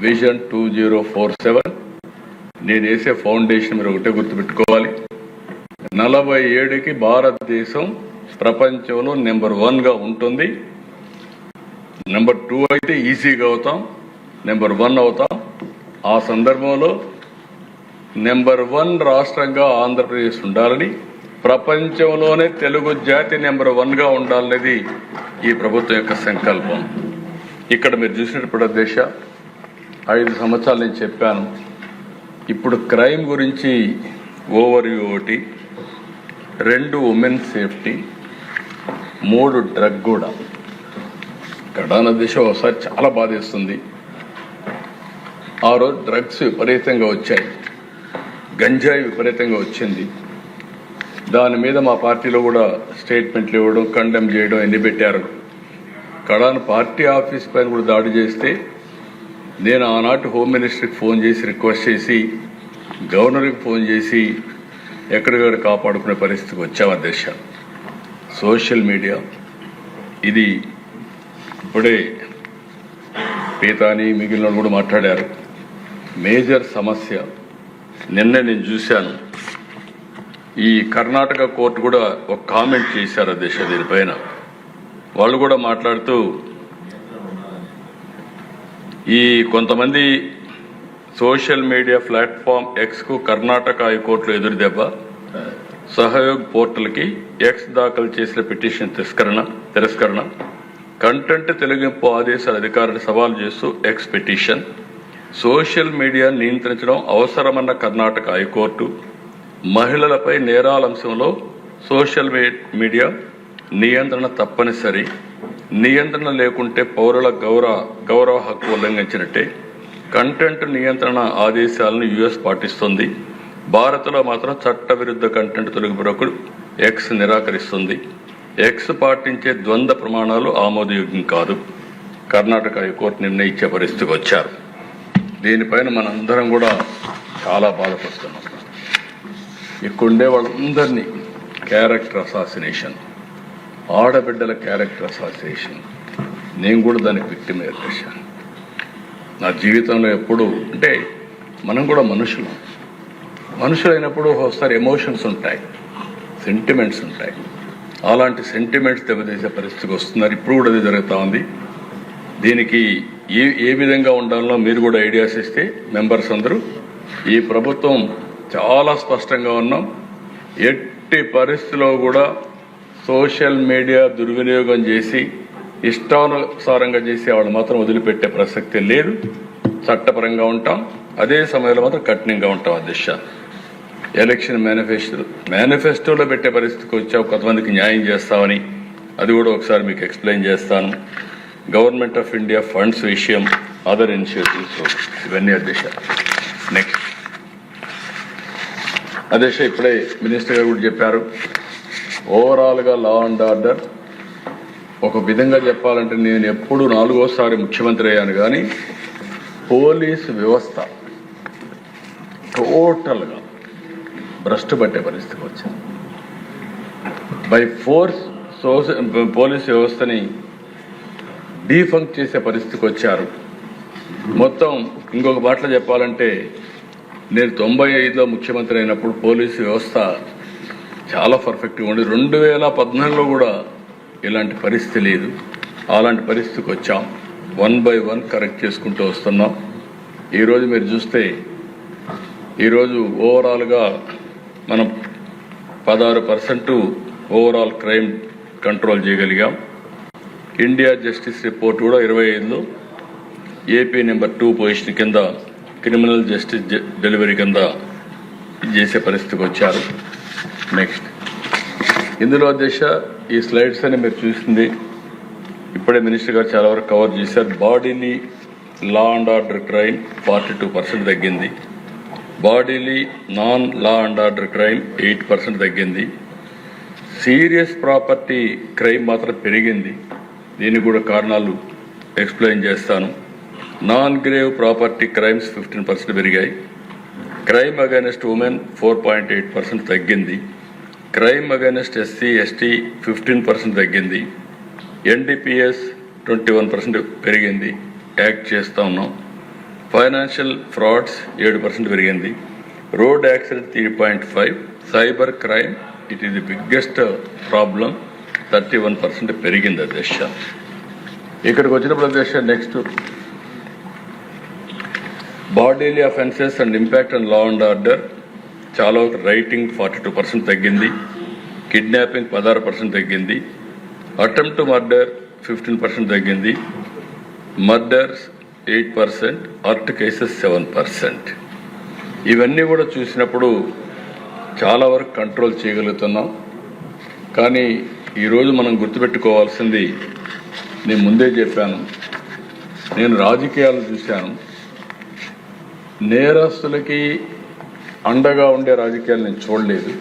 [SPEAKER 1] విజన్ 2047 నేను వేసే ఫౌండేషన్ మీరు ఒకటే గుర్తుపెట్టుకోవాలి. 47కి భారతదేశం ప్రపంచంలో నెంబర్ 1గా ఉంటుంది. నెంబర్ 2 అయితే ఈజీగా అవుతాం, నెంబర్ 1 అవుతాం. ఆ సందర్భంలో నెంబర్ 1 రాష్ట్రంగా ఆంధ్రప్రదేశ్ ఉండాలని, ప్రపంచంలోనే తెలుగు జాతి నెంబర్ 1గా ఉండాలనేది ఈ ప్రభుత్వం యొక్క సంకల్పం. ఇక్కడ మీరు చూసినప్పుడు దేశ 5 సంవత్సరాలు నేను చెప్పాను. ఇప్పుడు క్రైమ్ గురించి ఓవర్వ్యూ ఒకటి, 2 ఉమెన్ సేఫ్టీ, 3 డ్రగ్ కూడా. కడాన దిశ ఒకసారి చాలా బాధేస్తుంది. ఆ రోజు డ్రగ్స్ విపరీతంగా వచ్చాయి, గంజాయి విపరీతంగా వచ్చింది. దాని మీద మా పార్టీలో కూడా స్టేట్మెంట్లు ఇవ్వడం, కండెమ్ చేయడం ఎన్ని పెట్టారు. కడాన పార్టీ ఆఫీస్ పైన కూడా దాడి చేస్తే నేను ఆనాటి హోమ్ మినిస్టర్కి ఫోన్ చేసి రిక్వెస్ట్ చేసి, గవర్నర్కి ఫోన్ చేసి ఎక్కడికక్కడ కాపాడుకునే పరిస్థితికి వచ్చాం అధ్యక్ష. సోషల్ మీడియా ఇది ఇప్పుడే పీతాని మిగిలిన కూడా మాట్లాడారు. మేజర్ సమస్య. నిన్న నేను చూశాను, ఈ కర్ణాటక కోర్టు కూడా ఒక కామెంట్ చేశారు అధ్యక్ష దీనిపైన. వాళ్ళు కూడా మాట్లాడుతూ ఈ కొంతమంది సోషల్ మీడియా ప్లాట్ఫామ్ ఎక్స్కు కర్ణాటక హైకోర్టులో ఎదురు దెబ్బ, సహయోగ్ పోర్టల్కి ఎక్స్ దాఖలు చేసిన పిటిషన్ తిరస్కరణ, కంటెంట్ తొలగింపు ఆదేశాల అధికారులు సవాల్ చేస్తూ ఎక్స్ పిటిషన్, సోషల్ మీడియా నియంత్రించడం అవసరమన్న కర్ణాటక హైకోర్టు, మహిళలపై నేరాల అంశంలో సోషల్ మీడియా నియంత్రణ తప్పనిసరి, నియంత్రణ లేకుంటే పౌరుల గౌరవ హక్కు ఉల్లంఘించినట్టే, కంటెంట్ నియంత్రణ ఆదేశాలను యుఎస్ పాటిస్తుంది, భారత్లో మాత్రం చట్టవిరుద్ధ కంటెంట్ తొలగింపునకు ఎక్స్ నిరాకరిస్తుంది, ఎక్స్ పాటించే ద్వంద్వ ప్రమాణాలు ఆమోదయోగ్యం కాదు. కర్ణాటక హైకోర్టు నిర్ణయించే పరిస్థితికి వచ్చారు. దీనిపైన మనందరం కూడా చాలా బాధపడుతున్నాం. ఇక్కడుండే వాళ్ళందరినీ క్యారెక్టర్ అసాసినేషన్, ఆడబిడ్డల క్యారెక్టర్ అసాసినేషన్, నేను కూడా దానికి విక్టిమే చేశాను. నా జీవితంలో ఎప్పుడు అంటే మనం కూడా మనుషులైనప్పుడు ఒకసారి ఎమోషన్స్ ఉంటాయి, సెంటిమెంట్స్ ఉంటాయి. అలాంటి సెంటిమెంట్స్ దెబ్బతీసే పరిస్థితికి వస్తున్నారు. ఇప్పుడు కూడా అది జరుగుతూ ఉంది. దీనికి ఏ విధంగా ఉండాలో మీరు కూడా ఐడియాస్ ఇస్తే మెంబర్స్ అందరూ, ఈ ప్రభుత్వం చాలా స్పష్టంగా ఉన్నాం. ఎట్టి పరిస్థితిలో కూడా సోషల్ మీడియా దుర్వినియోగం చేసి ఇష్టానుసారంగా చేసి వాళ్ళు మాత్రం వదిలిపెట్టే ప్రసక్తి లేదు. చట్టపరంగా ఉంటాం, అదే సమయంలో మాత్రం కఠినంగా ఉంటాం అధ్యక్ష. ఎలక్షన్ మేనిఫెస్టోలో పెట్టే పరిస్థితికి వచ్చావు, కొంతమందికి న్యాయం చేస్తామని, అది కూడా ఒకసారి మీకు ఎక్స్ప్లెయిన్ చేస్తాను. గవర్నమెంట్ ఆఫ్ ఇండియా ఫండ్స్ విషయం, అదర్ ఇనిషియేటివ్స్, ఇవన్నీ అధ్యక్ష. నెక్స్ట్ అధ్యక్ష, ఇప్పుడే మినిస్టర్ గారు కూడా చెప్పారు, ఓవరాల్గా లా అండ్ ఆర్డర్ ఒక విధంగా చెప్పాలంటే నేను ఎప్పుడు 4వ ముఖ్యమంత్రి అయ్యాను, కానీ పోలీసు వ్యవస్థ టోటల్గా భ్రష్టు పట్టే పరిస్థితికి వచ్చింది. బై ఫోర్స్ పోలీసు వ్యవస్థని డీఫంక్ చేసే పరిస్థితికి వచ్చారు. మొత్తం ఇంకొక మాటలో చెప్పాలంటే నేను 95లో ముఖ్యమంత్రి అయినప్పుడు పోలీసు వ్యవస్థ చాలా పర్ఫెక్ట్గా ఉండి 2014లో కూడా ఇలాంటి పరిస్థితి లేదు. అలాంటి పరిస్థితికి వచ్చాం. 1 by 1 కరెక్ట్ చేసుకుంటూ వస్తున్నాం. ఈరోజు మీరు చూస్తే ఈరోజు ఓవరాల్గా మనం 16% ఓవరాల్ క్రైమ్ కంట్రోల్ చేయగలిగాం. ఇండియా జస్టిస్ రిపోర్ట్ కూడా 25లో ఏపీ నెంబర్ 2 పొజిషన్ కింద క్రిమినల్ జస్టిస్ డెలివరీ కింద చేసే పరిస్థితికి వచ్చారు. నెక్స్ట్ ఇందులో అధ్యక్ష ఈ స్లైడ్స్ అని మీరు చూసింది ఇప్పుడే మినిస్టర్ గారు చాలా వరకు కవర్ చేశారు. Bodily law and order crime 42% తగ్గింది, bodily non law and order crime 8% తగ్గింది, సీరియస్ ప్రాపర్టీ క్రైమ్ మాత్రం పెరిగింది. దీనికి కూడా కారణాలు ఎక్స్ప్లెయిన్ చేస్తాను. నాన్ గ్రేవ్ ప్రాపర్టీ క్రైమ్స్ 15% పెరిగాయి, క్రైమ్ అగైనెస్ట్ ఉమెన్ 4.8% తగ్గింది, క్రైమ్ అగైనెస్ట్ ఎస్సీ ఎస్టీ 15% తగ్గింది, ఎన్డీపీఎస్ 21% పెరిగింది, యాక్ట్ చేస్తూ ఉన్నాం. ఫైనాన్షియల్ ఫ్రాడ్స్ 7% పెరిగింది, road accident 3.5, cyber crime it is the biggest problem. 31% పెరిగింది అధ్యక్ష. ఇక్కడికి వచ్చినప్పుడు అధ్యక్ష next bodily offences and impact and law and order చాలా రైటింగ్ 42% తగ్గింది, కిడ్నాపింగ్ 16% తగ్గింది, అటెంప్ట్ టు మర్డర్ 15% తగ్గింది, మర్డర్స్ 8%, అర్ట్ కేసెస్ 7%. ఇవన్నీ కూడా చూసినప్పుడు చాలా వరకు కంట్రోల్ చేయగలుగుతున్నాం. కానీ ఈరోజు మనం గుర్తుపెట్టుకోవాల్సింది, నేను ముందే చెప్పాను, నేను రాజకీయాలు చూశాను. నేరస్తులకి అండగా ఉండే రాజకీయాలు నేను చూడలేదు.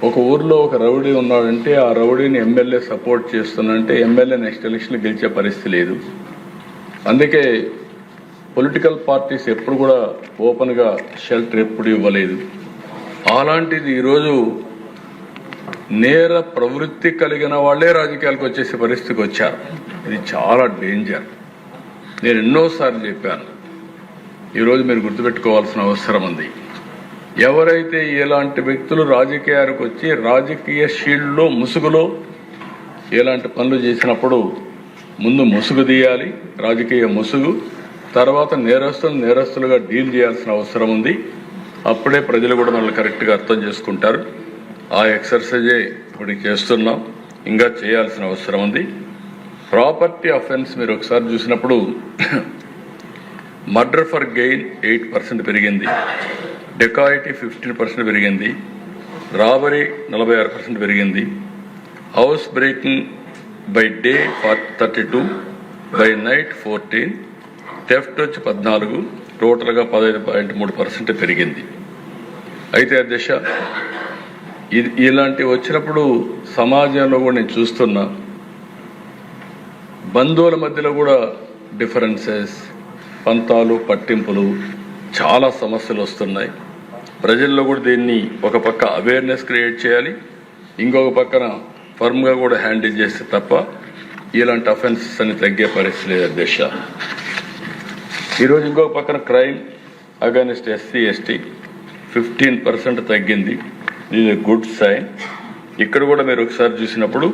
[SPEAKER 1] ఒక ఊర్లో ఒక రౌడీ ఉన్నాడంటే ఆ రౌడీని ఎమ్మెల్యే సపోర్ట్ చేస్తున్నంటే ఎమ్మెల్యే నెక్స్ట్ ఎలక్షన్లో గెలిచే పరిస్థితి లేదు. అందుకే పొలిటికల్ పార్టీస్ ఎప్పుడు కూడా ఓపెన్గా షెల్టర్ ఎప్పుడు ఇవ్వలేదు. అలాంటిది ఈరోజు నేర ప్రవృత్తి కలిగిన వాళ్ళే రాజకీయాలకు వచ్చేసే పరిస్థితికి వచ్చారు. ఇది చాలా డేంజర్. నేను ఎన్నోసార్లు చెప్పాను, ఈరోజు మీరు గుర్తుపెట్టుకోవాల్సిన అవసరం ఉంది. ఎవరైతే ఇలాంటి వ్యక్తులు రాజకీయాలకు వచ్చి రాజకీయ షీల్డ్లో ముసుగులో ఇలాంటి పనులు చేసినప్పుడు ముందు ముసుగు తీయాలి, రాజకీయ ముసుగు, తర్వాత నేరస్తులుగా డీల్ చేయాల్సిన అవసరం ఉంది. అప్పుడే ప్రజలు కూడా మనల్ని కరెక్ట్గా అర్థం చేసుకుంటారు. ఆ ఎక్సర్సైజే ఇప్పుడు చేస్తున్నాం, ఇంకా చేయాల్సిన అవసరం ఉంది. ప్రాపర్టీ అఫెన్స్ మీరు ఒకసారి చూసినప్పుడు మర్డర్ ఫర్ గెయిన్ 8% పెరిగింది, డెకాయిటీ 15% పెరిగింది, రాబరీ 46% పెరిగింది, house breaking by day 32, by night 14, theft వచ్చి 14, టోటల్గా 15.3% పెరిగింది. అయితే అధ్యక్ష, ఇలాంటివి వచ్చినప్పుడు సమాజంలో కూడా నేను చూస్తున్నా, బంధువుల మధ్యలో కూడా డిఫరెన్సెస్, పంతాలు, పట్టింపులు, చాలా సమస్యలు వస్తున్నాయి. ప్రజల్లో కూడా దీన్ని ఒక పక్క అవేర్నెస్ క్రియేట్ చేయాలి, ఇంకొక పక్కన ఫర్మ్గా కూడా హ్యాండిల్ చేస్తే తప్ప ఇలాంటి అఫెన్సెస్ అని తగ్గే పరిస్థితి లేదు అధ్యక్ష. ఈరోజు ఇంకొక పక్కన క్రైమ్ అగైనెస్ట్ ఎస్సీ ఎస్టీ 15% తగ్గింది. ఇది గుడ్ సైన్. ఇక్కడ కూడా మీరు ఒకసారి చూసినప్పుడు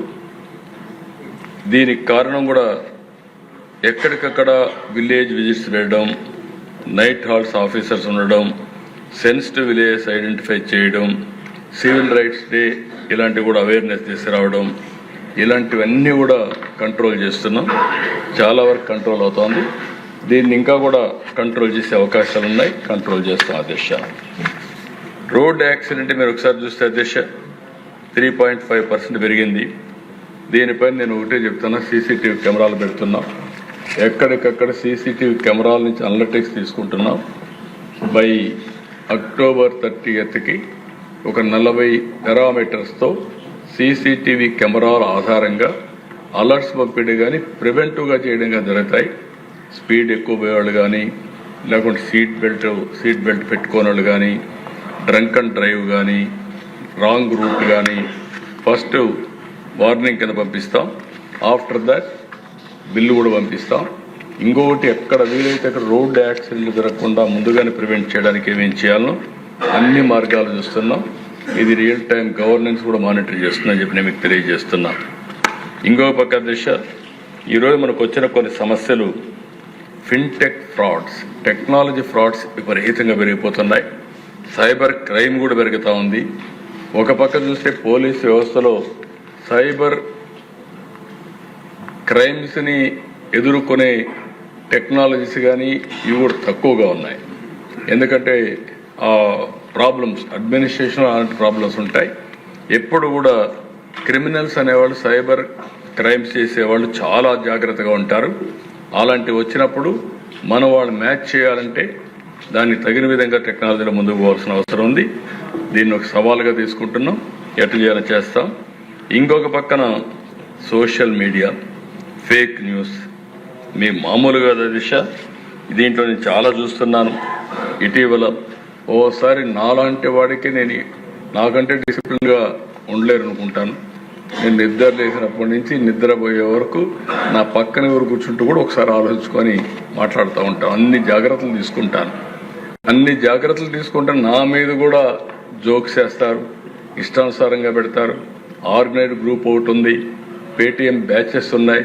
[SPEAKER 1] దీనికి కారణం కూడా ఎక్కడికక్కడ విలేజ్ విజిట్స్ వెళ్ళడం, నైట్ హాల్స్ ఆఫీసర్స్ ఉండడం, సెన్సిటివ్ విలేజెస్ ఐడెంటిఫై చేయడం, సివిల్ రైట్స్ డే ఇలాంటివి కూడా అవేర్నెస్ తీసుకురావడం, ఇలాంటివన్నీ కూడా కంట్రోల్ చేస్తున్నాం. చాలా వరకు కంట్రోల్ అవుతోంది. దీన్ని ఇంకా కూడా కంట్రోల్ చేసే అవకాశాలు ఉన్నాయి, కంట్రోల్ చేస్తాం అధ్యక్ష. రోడ్ యాక్సిడెంట్ మీరు ఒకసారి చూస్తే అధ్యక్ష 3.5% పెరిగింది. దీనిపైన నేను ఒకటే చెప్తున్నా, సీసీటీవీ కెమెరాలు పెడుతున్నాం. ఎక్కడికక్కడ సీసీటీవీ కెమెరాల నుంచి అనలిటిక్స్ తీసుకుంటున్నాం. బై అక్టోబర్ 30కి ఒక 40 పారామీటర్స్తో సీసీటీవీ కెమెరాల ఆధారంగా అలర్ట్స్ పంపిణీ కానీ ప్రివెంటివ్గా చేయడంగా జరుగుతాయి. స్పీడ్ ఎక్కువ పోయేవాళ్ళు కానీ, లేకుంటే సీట్ బెల్ట్ పెట్టుకోని వాళ్ళు కానీ, డ్రంక్ అండ్ డ్రైవ్ కానీ, రాంగ్ రూట్ కానీ ఫస్ట్ వార్నింగ్ కింద పంపిస్తాం. ఆఫ్టర్ దట్ బిల్లు కూడా పంపిస్తాం. ఇంకొకటి ఎక్కడ వీలైతే అక్కడ రోడ్ యాక్సిడెంట్లు జరగకుండా ముందుగానే ప్రివెంట్ చేయడానికి ఏమేం చేయాలనో అన్ని మార్గాలు చూస్తున్నాం. ఇది రియల్ టైం గవర్నెన్స్ కూడా మానిటర్ చేస్తుందని చెప్పి నేను మీకు తెలియజేస్తున్నా. ఇంకొక పక్క దిశ, ఈరోజు మనకు వచ్చిన కొన్ని సమస్యలు ఫిన్టెక్ ఫ్రాడ్స్, టెక్నాలజీ ఫ్రాడ్స్ విపరీతంగా పెరిగిపోతున్నాయి. సైబర్ క్రైమ్ కూడా పెరుగుతూ ఉంది. ఒక పక్క చూస్తే పోలీస్ వ్యవస్థలో సైబర్ క్రైమ్స్ని ఎదుర్కొనే టెక్నాలజీస్ కానీ ఇవి కూడా తక్కువగా ఉన్నాయి. ఎందుకంటే ఆ ప్రాబ్లమ్స్ అడ్మినిస్ట్రేషన్ అలాంటి ప్రాబ్లమ్స్ ఉంటాయి. ఎప్పుడు కూడా క్రిమినల్స్ అనేవాళ్ళు, సైబర్ క్రైమ్స్ చేసేవాళ్ళు చాలా జాగ్రత్తగా ఉంటారు. అలాంటివి వచ్చినప్పుడు మనం వాళ్ళు మ్యాచ్ చేయాలంటే దానికి తగిన విధంగా టెక్నాలజీలో ముందుకు పోవాల్సిన అవసరం ఉంది. దీన్ని ఒక సవాలుగా తీసుకుంటున్నాం, ఎట్లా చేయాలో చేస్తాం. ఇంకొక పక్కన సోషల్ మీడియా, ఫేక్ న్యూస్ మీ మామూలుగా దిశ, దీంట్లో నేను చాలా చూస్తున్నాను. ఇటీవల ఓసారి నాలాంటి వాడికి నాకంటే డిసిప్లిన్గా ఉండలేరు అనుకుంటాను. నేను నిద్ర లేచినప్పటి నుంచి నిద్రపోయే వరకు నా పక్కన ఎవరు కూర్చుంటూ కూడా ఒకసారి ఆలోచించుకొని మాట్లాడుతూ ఉంటాను. అన్ని జాగ్రత్తలు తీసుకుంటాను. నా మీద కూడా జోక్స్ చేస్తారు, ఇష్టానుసారంగా పెడతారు. ఆర్గనైజ్డ్ గ్రూప్ ఒకటి ఉంది, పేటీఎం బ్యాచెస్ ఉన్నాయి,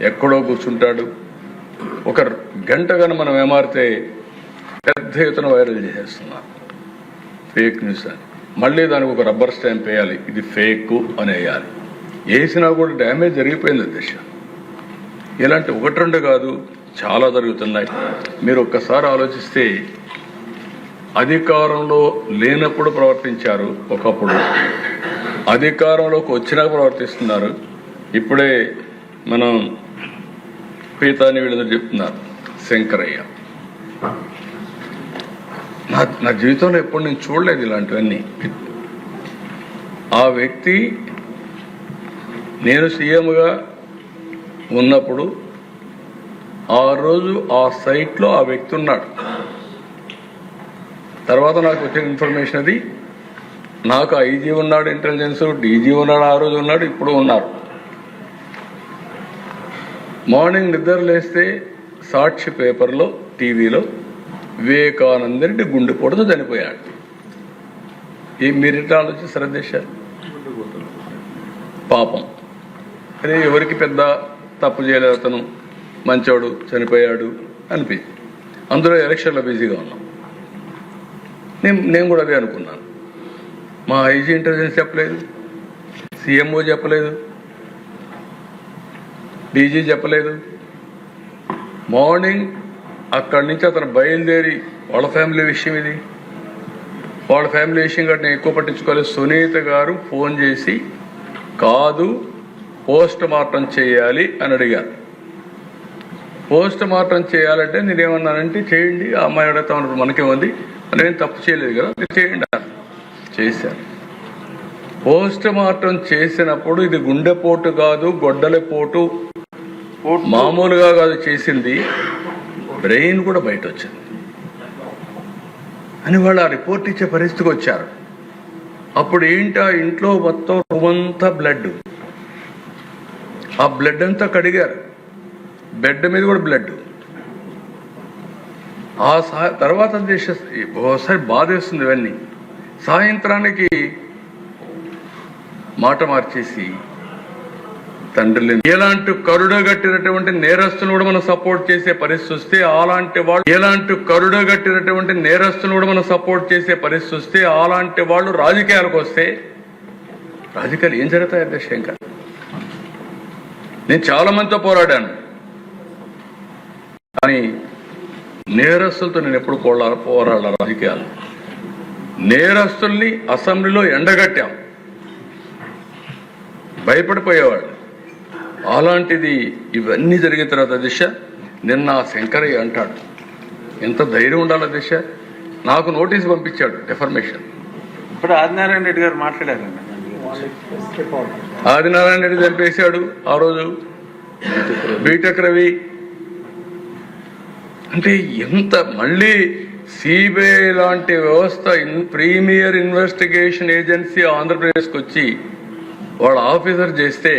[SPEAKER 1] ఎక్కడో కూర్చుంటాడు. ఒక గంట కన్నా మనం ఏమారితే పెద్ద ఎత్తున వైరల్ చేసేస్తున్నారు ఫేక్ న్యూస్ అని. మళ్ళీ దానికి ఒక రబ్బర్ స్టాంప్ వేయాలి, ఇది ఫేక్ అని వేయాలి. వేసినా కూడా డ్యామేజ్ జరిగిపోయింది దిశ. ఇలాంటి ఒకటి రెండు కాదు, చాలా జరుగుతున్నాయి. మీరు ఒక్కసారి ఆలోచిస్తే అధికారంలో లేనప్పుడు ప్రవర్తించారు ఒకప్పుడు, అధికారంలోకి వచ్చినాక ప్రవర్తిస్తున్నారు. ఇప్పుడే మనం పీతాని వీళ్ళందరూ చెప్తున్నారు, శంకరయ్య. నా జీవితంలో ఎప్పుడు నేను చూడలేదు ఇలాంటివన్నీ. ఆ వ్యక్తి నేను సీఎంగా ఉన్నప్పుడు ఆ రోజు ఆ సైట్లో ఆ వ్యక్తి ఉన్నాడు. తర్వాత నాకు వచ్చిన ఇన్ఫర్మేషన్ అది, నాకు ఐజీ ఉన్నాడు, ఇంటెలిజెన్స్ డీజీ ఉన్నాడు, ఆ రోజు ఉన్నాడు, ఇప్పుడు ఉన్నారు. మార్నింగ్ నిద్ర లేస్తే సాక్షి పేపర్లో టీవీలో వివేకానంద రెడ్డి గుండెపోటుతో చనిపోయాడు. ఈ మీరిట ఆలోచి శ్రద్ధేశారు. పాపం అదే ఎవరికి పెద్ద తప్పు చేయలేదు, అతను మంచోడు చనిపోయాడు అనిపించి అందులో ఎలక్షన్లో బిజీగా ఉన్నాం. నేను కూడా అదే అనుకున్నాను. మా ఐజీ ఇంటెలిజెన్స్ చెప్పలేదు, సీఎంఓ చెప్పలేదు, డీజీ చెప్పలేదు. మార్నింగ్ అక్కడి నుంచి అతను బయలుదేరి వాళ్ళ ఫ్యామిలీ విషయం ఇది, వాళ్ళ ఫ్యామిలీ విషయం కంటే నేను ఎక్కువ పట్టించుకోలేదు. సునీత గారు ఫోన్ చేసి కాదు పోస్ట్ మార్టం చేయాలి అని అడిగారు. పోస్ట్ మార్టం చేయాలంటే నేనేమన్నానంటే చేయండి, ఆ అమ్మాయి అడుగుతా ఉన్నప్పుడు మనకేముంది, నేనేం తప్పు చేయలేదు కదా, చేయండి చేశాను. పోస్ట్ మార్టం చేసినప్పుడు ఇది గుండెపోటు కాదు, గొడ్డలిపోటు మామూలుగా కాదు చేసింది, బ్రెయిన్ కూడా బయట వచ్చింది అని వాళ్ళు ఆ రిపోర్ట్ ఇచ్చే పరిస్థితికి వచ్చారు. అప్పుడు ఏంటి, ఆ ఇంట్లో మొత్తం రూమంతా బ్లడ్, ఆ బ్లడ్ అంతా కడిగారు, బెడ్ మీద కూడా బ్లడ్. ఆ తర్వాత ఒకసారి బాధేస్తుంది ఇవన్నీ. సాయంత్రానికి మాట మార్చేసి తండ్రి ఎలాంటి కరుడగట్టినటువంటి నేరస్తులు కూడా మనం సపోర్ట్ చేసే పరిస్థితి వస్తే, అలాంటి వాళ్ళు ఎలాంటి కరుడగట్టినటువంటి నేరస్తులు కూడా మనం సపోర్ట్ చేసే పరిస్థితి వస్తే, అలాంటి వాళ్ళు రాజకీయాలకు వస్తే రాజకీయాలు ఏం జరుగుతాయి అధ్యక్ష? ఇంకా నేను చాలా మందితో పోరాడాను, కానీ నేరస్తులతో నేను ఎప్పుడు పోరాడాల రాజకీయాలు. నేరస్తుల్ని అసెంబ్లీలో ఎండగట్టాం, భయపడిపోయేవాళ్ళు. అలాంటిది ఇవన్నీ జరిగిన తర్వాత దిశ నిన్న శంకరయ్య అంటాడు, ఎంత ధైర్యం ఉండాలి దిశ. నాకు నోటీస్ పంపించాడు డెఫర్మేషన్.
[SPEAKER 2] ఇప్పుడు ఆదినారాయణ రెడ్డి గారు మాట్లాడారు,
[SPEAKER 1] ఆదినారాయణ రెడ్డి చంపేశాడు ఆ రోజు, బీటెక్ రవి. అంటే ఎంత మళ్ళీ సిబిఐ లాంటి వ్యవస్థ, ప్రీమియర్ ఇన్వెస్టిగేషన్ ఏజెన్సీ ఆంధ్రప్రదేశ్కి వచ్చి వాళ్ళ ఆఫీసర్ చేస్తే,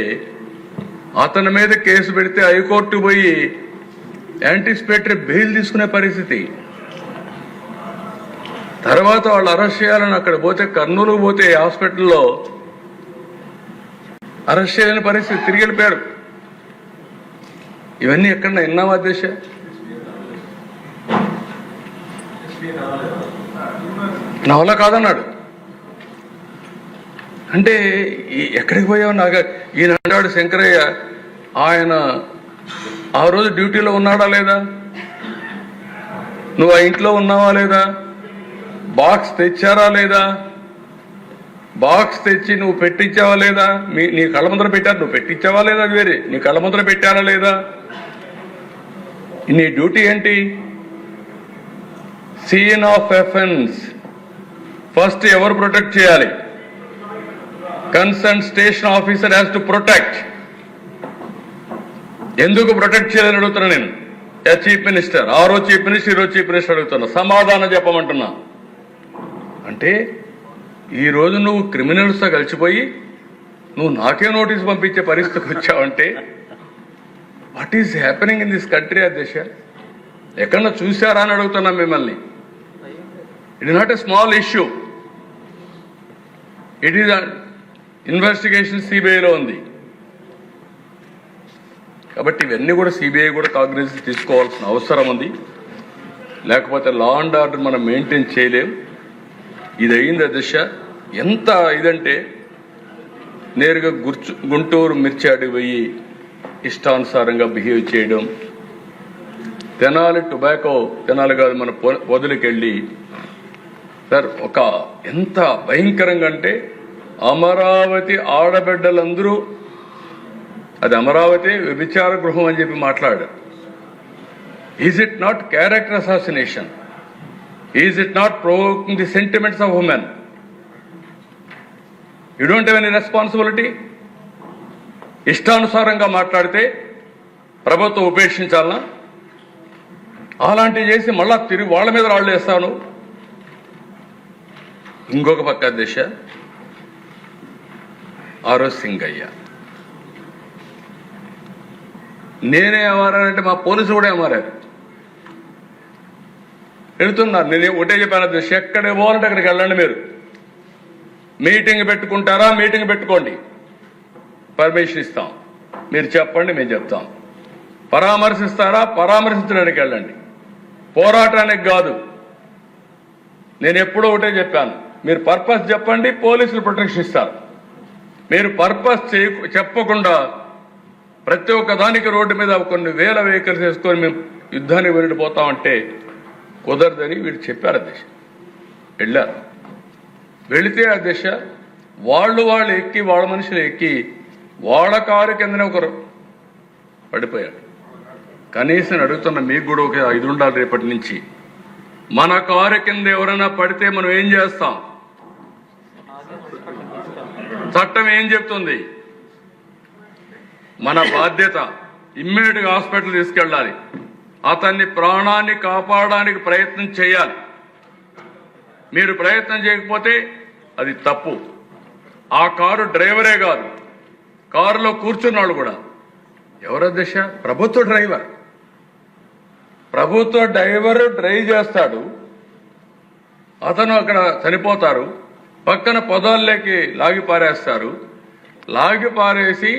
[SPEAKER 1] అతని మీద కేసు పెడితే హైకోర్టు పోయి యాంటిసిపేటరీ బెయిల్ తీసుకునే పరిస్థితి. తర్వాత వాళ్ళు అరెస్ట్ చేయాలని అక్కడ పోతే, కర్నూలు పోతే హాస్పిటల్లో అరెస్ట్ చేయలేని పరిస్థితి, తిరిగి వెళ్ళిపోయారు. ఇవన్నీ ఎక్కడన్నా విన్నామా దేశ? నా వల్ల కాదన్నాడు. అంటే ఎక్కడికి పోయావు? నాకు ఈయన అన్నాడు శంకరయ్య, ఆయన ఆ రోజు డ్యూటీలో ఉన్నాడా లేదా, నువ్వు ఆ ఇంట్లో ఉన్నావా లేదా, బాక్స్ తెచ్చారా లేదా, బాక్స్ తెచ్చి నువ్వు పెట్టించావా లేదా, నీ కళ్ళ ముందర పెట్టారు, నువ్వు పెట్టించావా లేదా, అది వేరే, నీ కళ్ళ ముందర పెట్టారా లేదా, నీ డ్యూటీ ఏంటి? సీన్ ఆఫ్ అఫెన్స్ ఫస్ట్ ఎవరు ప్రొటెక్ట్ చేయాలి? Concern station officer has to protect. ఎందుకు ప్రొటెక్ట్ చేయాలని అడుగుతున్నా నేను, చీఫ్ మినిస్టర్. ఆ రోజు చీఫ్ మినిస్టర్, ఈరోజు చీఫ్ మినిస్టర్ అడుగుతున్నా, సమాధానం చెప్పమంటున్నా. అంటే ఈరోజు నువ్వు క్రిమినల్స్తో కలిసిపోయి నువ్వు నాకే నోటీస్ పంపించే పరిస్థితికి వచ్చావంటే what is happening in this country అధ్యక్ష? ఎక్కడన్నా చూసారా అని అడుగుతున్నా మిమ్మల్ని. It is not a small issue. It is investigation సిబిఐలో ఉంది. కాబట్టి ఇవన్నీ కూడా సిబిఐ కూడా కాగ్నిజెన్స్ తీసుకోవాల్సిన అవసరం ఉంది. లేకపోతే లా అండ్ ఆర్డర్ మనం మెయింటైన్ చేయలేం. ఇది అయింది దశ. ఎంత ఇదంటే నేరుగా గుంటూరు మిర్చి అడిగి పోయి ఇష్టానుసారంగా బిహేవ్ చేయడం, తెనాలి టొబాకో, తెనాలి కాదు మన వదిలికెళ్ళి సార్ ఒక ఎంత భయంకరంగా అంటే అమరావతి ఆడబిడ్డలందరూ అది అమరావతి వ్యభిచార గృహం అని చెప్పి మాట్లాడారు. Is it not character assassination? Is it not provoking the sentiments of women? You don't have any responsibility. ఇష్టానుసారంగా మాట్లాడితే ప్రభుత్వం ఉపేక్షించాలనా? అలాంటివి చేసి మళ్ళా తిరిగి వాళ్ళ మీద రాళ్ళు వేస్తాను. ఇంకొక పక్క దిశ ఆరోజ్ సింగయ్య, నేనే ఏమారానంటే మా పోలీసులు కూడా ఏమారారు. వెళుతున్నారు. నేను ఒకటే చెప్పాను దిశ, ఎక్కడ పోవాలంటే అక్కడికి వెళ్ళండి. మీరు మీటింగ్ పెట్టుకుంటారా? మీటింగ్ పెట్టుకోండి, పర్మిషన్ ఇస్తాం. మీరు చెప్పండి, మేము చెప్తాం. పరామర్శిస్తారా? పరామర్శించడానికి వెళ్ళండి, పోరాటానికి కాదు. నేను ఎప్పుడో ఒకటే చెప్పాను, మీరు పర్పస్ చెప్పండి, పోలీసులు ప్రొటెక్షన్ ఇస్తారు. మీరు పర్పస్ చెప్పకుండా ప్రతి ఒక్క దానికి రోడ్డు మీద కొన్ని వేల వెహికల్స్ వేసుకొని మేము యుద్ధానికి వెళ్ళిపోతామంటే కుదరదని వీళ్ళు చెప్పారు. దిశ వెళ్ళారు. వెళితే ఆ దిశ వాళ్ళు ఎక్కి వాళ్ళ మనుషులు ఎక్కి వాళ్ళ కారు కిందనే ఒకరు పడిపోయారు. కనీసం అడుగుతున్న మీకు కూడా ఒక 5 ఉండాలి రేపటి నుంచి. మన కారు కింద ఎవరైనా పడితే మనం ఏం చేస్తాం? చట్టం ఏం చెప్తుంది? మన బాధ్యత ఇమ్మీడియట్గా హాస్పిటల్ తీసుకెళ్ళాలి. అతన్ని ప్రాణాన్ని కాపాడడానికి ప్రయత్నం చేయాలి. మీరు ప్రయత్నం చేయకపోతే అది తప్పు. ఆ కారు డ్రైవరే కాదు, కారులో కూర్చున్నాడు కూడా ఎవరో దిశ ప్రభుత్వ డ్రైవర్. ప్రభుత్వ డ్రైవర్ డ్రైవ్ చేస్తాడు, అతను అక్కడ చనిపోతారు. పక్కన పొదాల్లోకి లాగి పారేస్తారు. లాగి పారేసి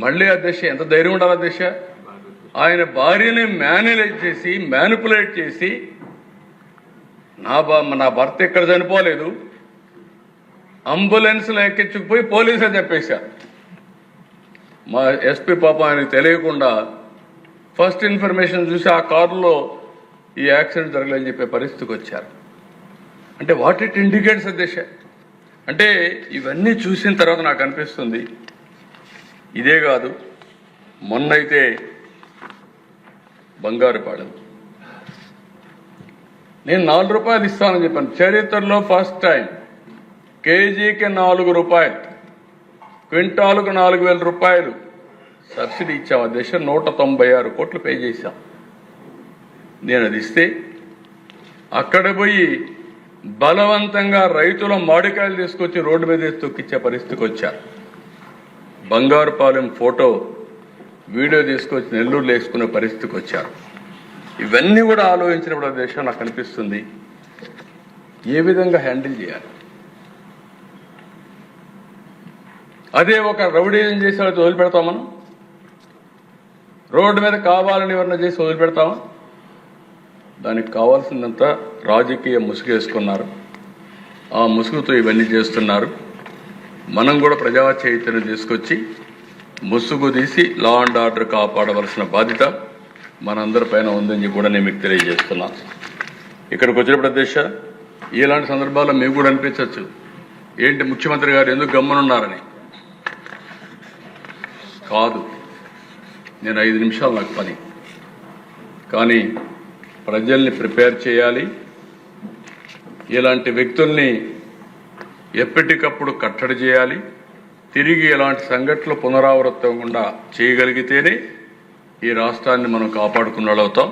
[SPEAKER 1] మళ్ళీ ఆ దిశ ఎంత ధైర్యం ఉండాలి దిశ? ఆయన భార్యని మ్యానిపులేట్ చేసి నా భర్త ఇక్కడ చనిపోలేదు, అంబులెన్స్లో ఎక్కించుకుపోయి పోలీసులు చెప్పేశారు. మా ఎస్పీ పాపం ఆయనకు తెలియకుండా ఫస్ట్ ఇన్ఫర్మేషన్ చూసి ఆ కారులో ఈ యాక్సిడెంట్ జరగలేదని చెప్పే పరిస్థితికి వచ్చారు. అంటే వాట్ ఇట్ ఇండికేట్స్ దిశ అంటే ఇవన్నీ చూసిన తర్వాత నాకు అనిపిస్తుంది, ఇదే కాదు మొన్నైతే బంగారుపాలెం నేను 4 రూపాయలు ఇస్తానని చెప్పాను. చరిత్రలో ఫస్ట్ టైం కేజీకి 4 రూపాయలు, క్వింటాలుకు 4,000 రూపాయలు సబ్సిడీ ఇచ్చాం. ఆ దిశ 196 కోట్లు పే చేశాం. నేను అది ఇస్తే అక్కడ పోయి బలవంతంగా రైతుల మామిడికాయలు తీసుకొచ్చి రోడ్డు మీద తొక్కిచ్చే పరిస్థితికి వచ్చారు. బంగారుపాలెం ఫోటో వీడియో తీసుకొచ్చి నెల్లూరులో వేసుకునే పరిస్థితికి వచ్చారు. ఇవన్నీ కూడా ఆలోచించినప్పుడు ఆ దేశం నాకు అనిపిస్తుంది ఏ విధంగా హ్యాండిల్ చేయాలి. అదే ఒక రౌడీజం చేసి వాళ్ళకి వదిలిపెడతాం మనం? రోడ్డు మీద కావాలని ఎవరన్నా చేసి వదిలిపెడతామా? దానికి కావాల్సిందంతా రాజకీయ ముసుగు వేసుకున్నారు. ఆ ముసుగుతో ఇవన్నీ చేస్తున్నారు. మనం కూడా ప్రజా చైతన్యం తీసుకొచ్చి ముసుగు తీసి లా అండ్ ఆర్డర్ కాపాడవలసిన బాధ్యత మనందరిపైన ఉందని కూడా నేను మీకు తెలియజేస్తున్నాను. ఇక్కడికి వచ్చినప్పుడు అధ్యక్ష, ఇలాంటి సందర్భాల్లో మీకు కూడా అనిపించవచ్చు, ఏంటి ముఖ్యమంత్రి గారు ఎందుకు గమ్మనున్నారని. కాదు, నేను 5 నిమిషాలు నాకు పని, కానీ ప్రజల్ని ప్రిపేర్ చేయాలి. ఇలాంటి వ్యక్తుల్ని ఎప్పటికప్పుడు కట్టడి చేయాలి. తిరిగి ఇలాంటి సంఘటనలు పునరావృతమకుండా చేయగలిగితేనే ఈ రాష్ట్రాన్ని మనం కాపాడుకున్నట్లవుతాం.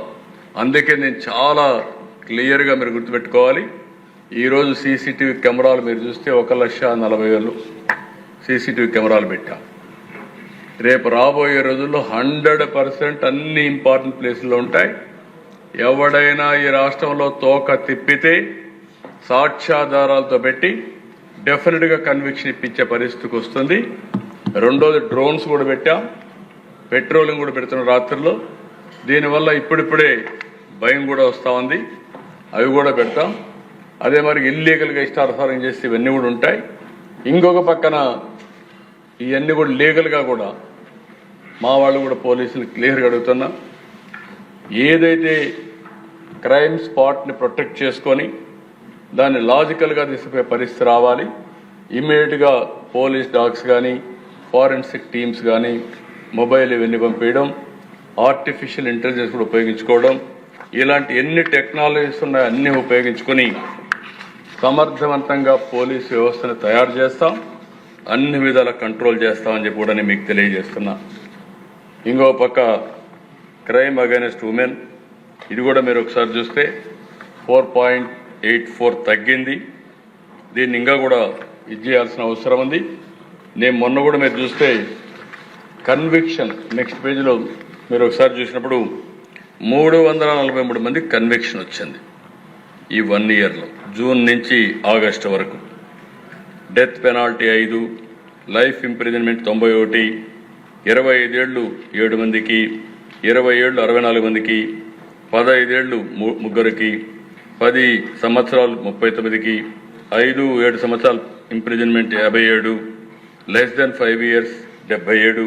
[SPEAKER 1] అందుకే నేను చాలా క్లియర్గా మీరు గుర్తుపెట్టుకోవాలి, ఈరోజు సీసీటీవీ కెమెరాలు మీరు చూస్తే 1,40,000 సీసీటీవీ కెమెరాలు పెట్టాం. రేపు రాబోయే రోజుల్లో 100% అన్ని ఇంపార్టెంట్ ప్లేసుల్లో ఉంటాయి. ఎవడైనా ఈ రాష్ట్రంలో తోక తిప్పితే సాక్ష్యాధారాలతో పెట్టి డెఫినెట్గా కన్విక్షన్ ఇప్పించే పరిస్థితికి వస్తుంది. రెండోది డ్రోన్స్ కూడా పెట్టాం, పెట్రోలింగ్ కూడా పెడుతున్నాం రాత్రుల్లో. దీనివల్ల ఇప్పుడిప్పుడే భయం కూడా వస్తూ ఉంది, అవి కూడా పెడతాం. అదే మరి ఇల్లీగల్గా ఇష్టానుసారం చేస్తే ఇవన్నీ కూడా ఉంటాయి. ఇంకొక పక్కన ఇవన్నీ కూడా లీగల్గా కూడా మా వాళ్ళు కూడా పోలీసులు క్లియర్గా అడుగుతున్నా, ఏదైతే క్రైమ్ స్పాట్ని ప్రొటెక్ట్ చేసుకొని దాన్ని లాజికల్గా తీసుకుపోయే పరిస్థితి రావాలి. ఇమ్మీడియట్గా పోలీస్ డాగ్స్ కానీ ఫారెన్సిక్ టీమ్స్ కానీ మొబైల్ ఇవన్నీ పంపించడం, ఆర్టిఫిషియల్ ఇంటెలిజెన్స్ కూడా ఉపయోగించుకోవడం, ఇలాంటి ఎన్ని టెక్నాలజీస్ ఉన్నాయో అన్నీ ఉపయోగించుకొని సమర్థవంతంగా పోలీసు వ్యవస్థను తయారు చేస్తాం, అన్ని విధాల కంట్రోల్ చేస్తామని చెప్పి కూడా నేను మీకు తెలియజేస్తున్నా. ఇంకో పక్క క్రైమ్ అగైనెస్ట్ ఉమెన్, ఇది కూడా మీరు ఒకసారి చూస్తే 4.84 తగ్గింది. దీన్ని ఇంకా కూడా ఇది చేయాల్సిన అవసరం ఉంది. నేను మొన్న కూడా మీరు చూస్తే కన్విక్షన్ నెక్స్ట్ పేజీలో మీరు ఒకసారి చూసినప్పుడు 343 మందికి కన్విక్షన్ వచ్చింది ఈ 1 ఇయర్లో, జూన్ నుంచి ఆగస్టు వరకు. డెత్ పెనాల్టీ 5, లైఫ్ ఇంప్రిజన్మెంట్ 91, 25 ఏళ్ళు 7 మందికి, 20 ఏళ్ళు 64 మందికి, 15 ఏళ్ళు 3కి, 10 సంవత్సరాలు 39కి, 5-7 సంవత్సరాలు ఇంప్రిజన్మెంట్ 57, లెస్ దెన్ 5 ఇయర్స్ 77,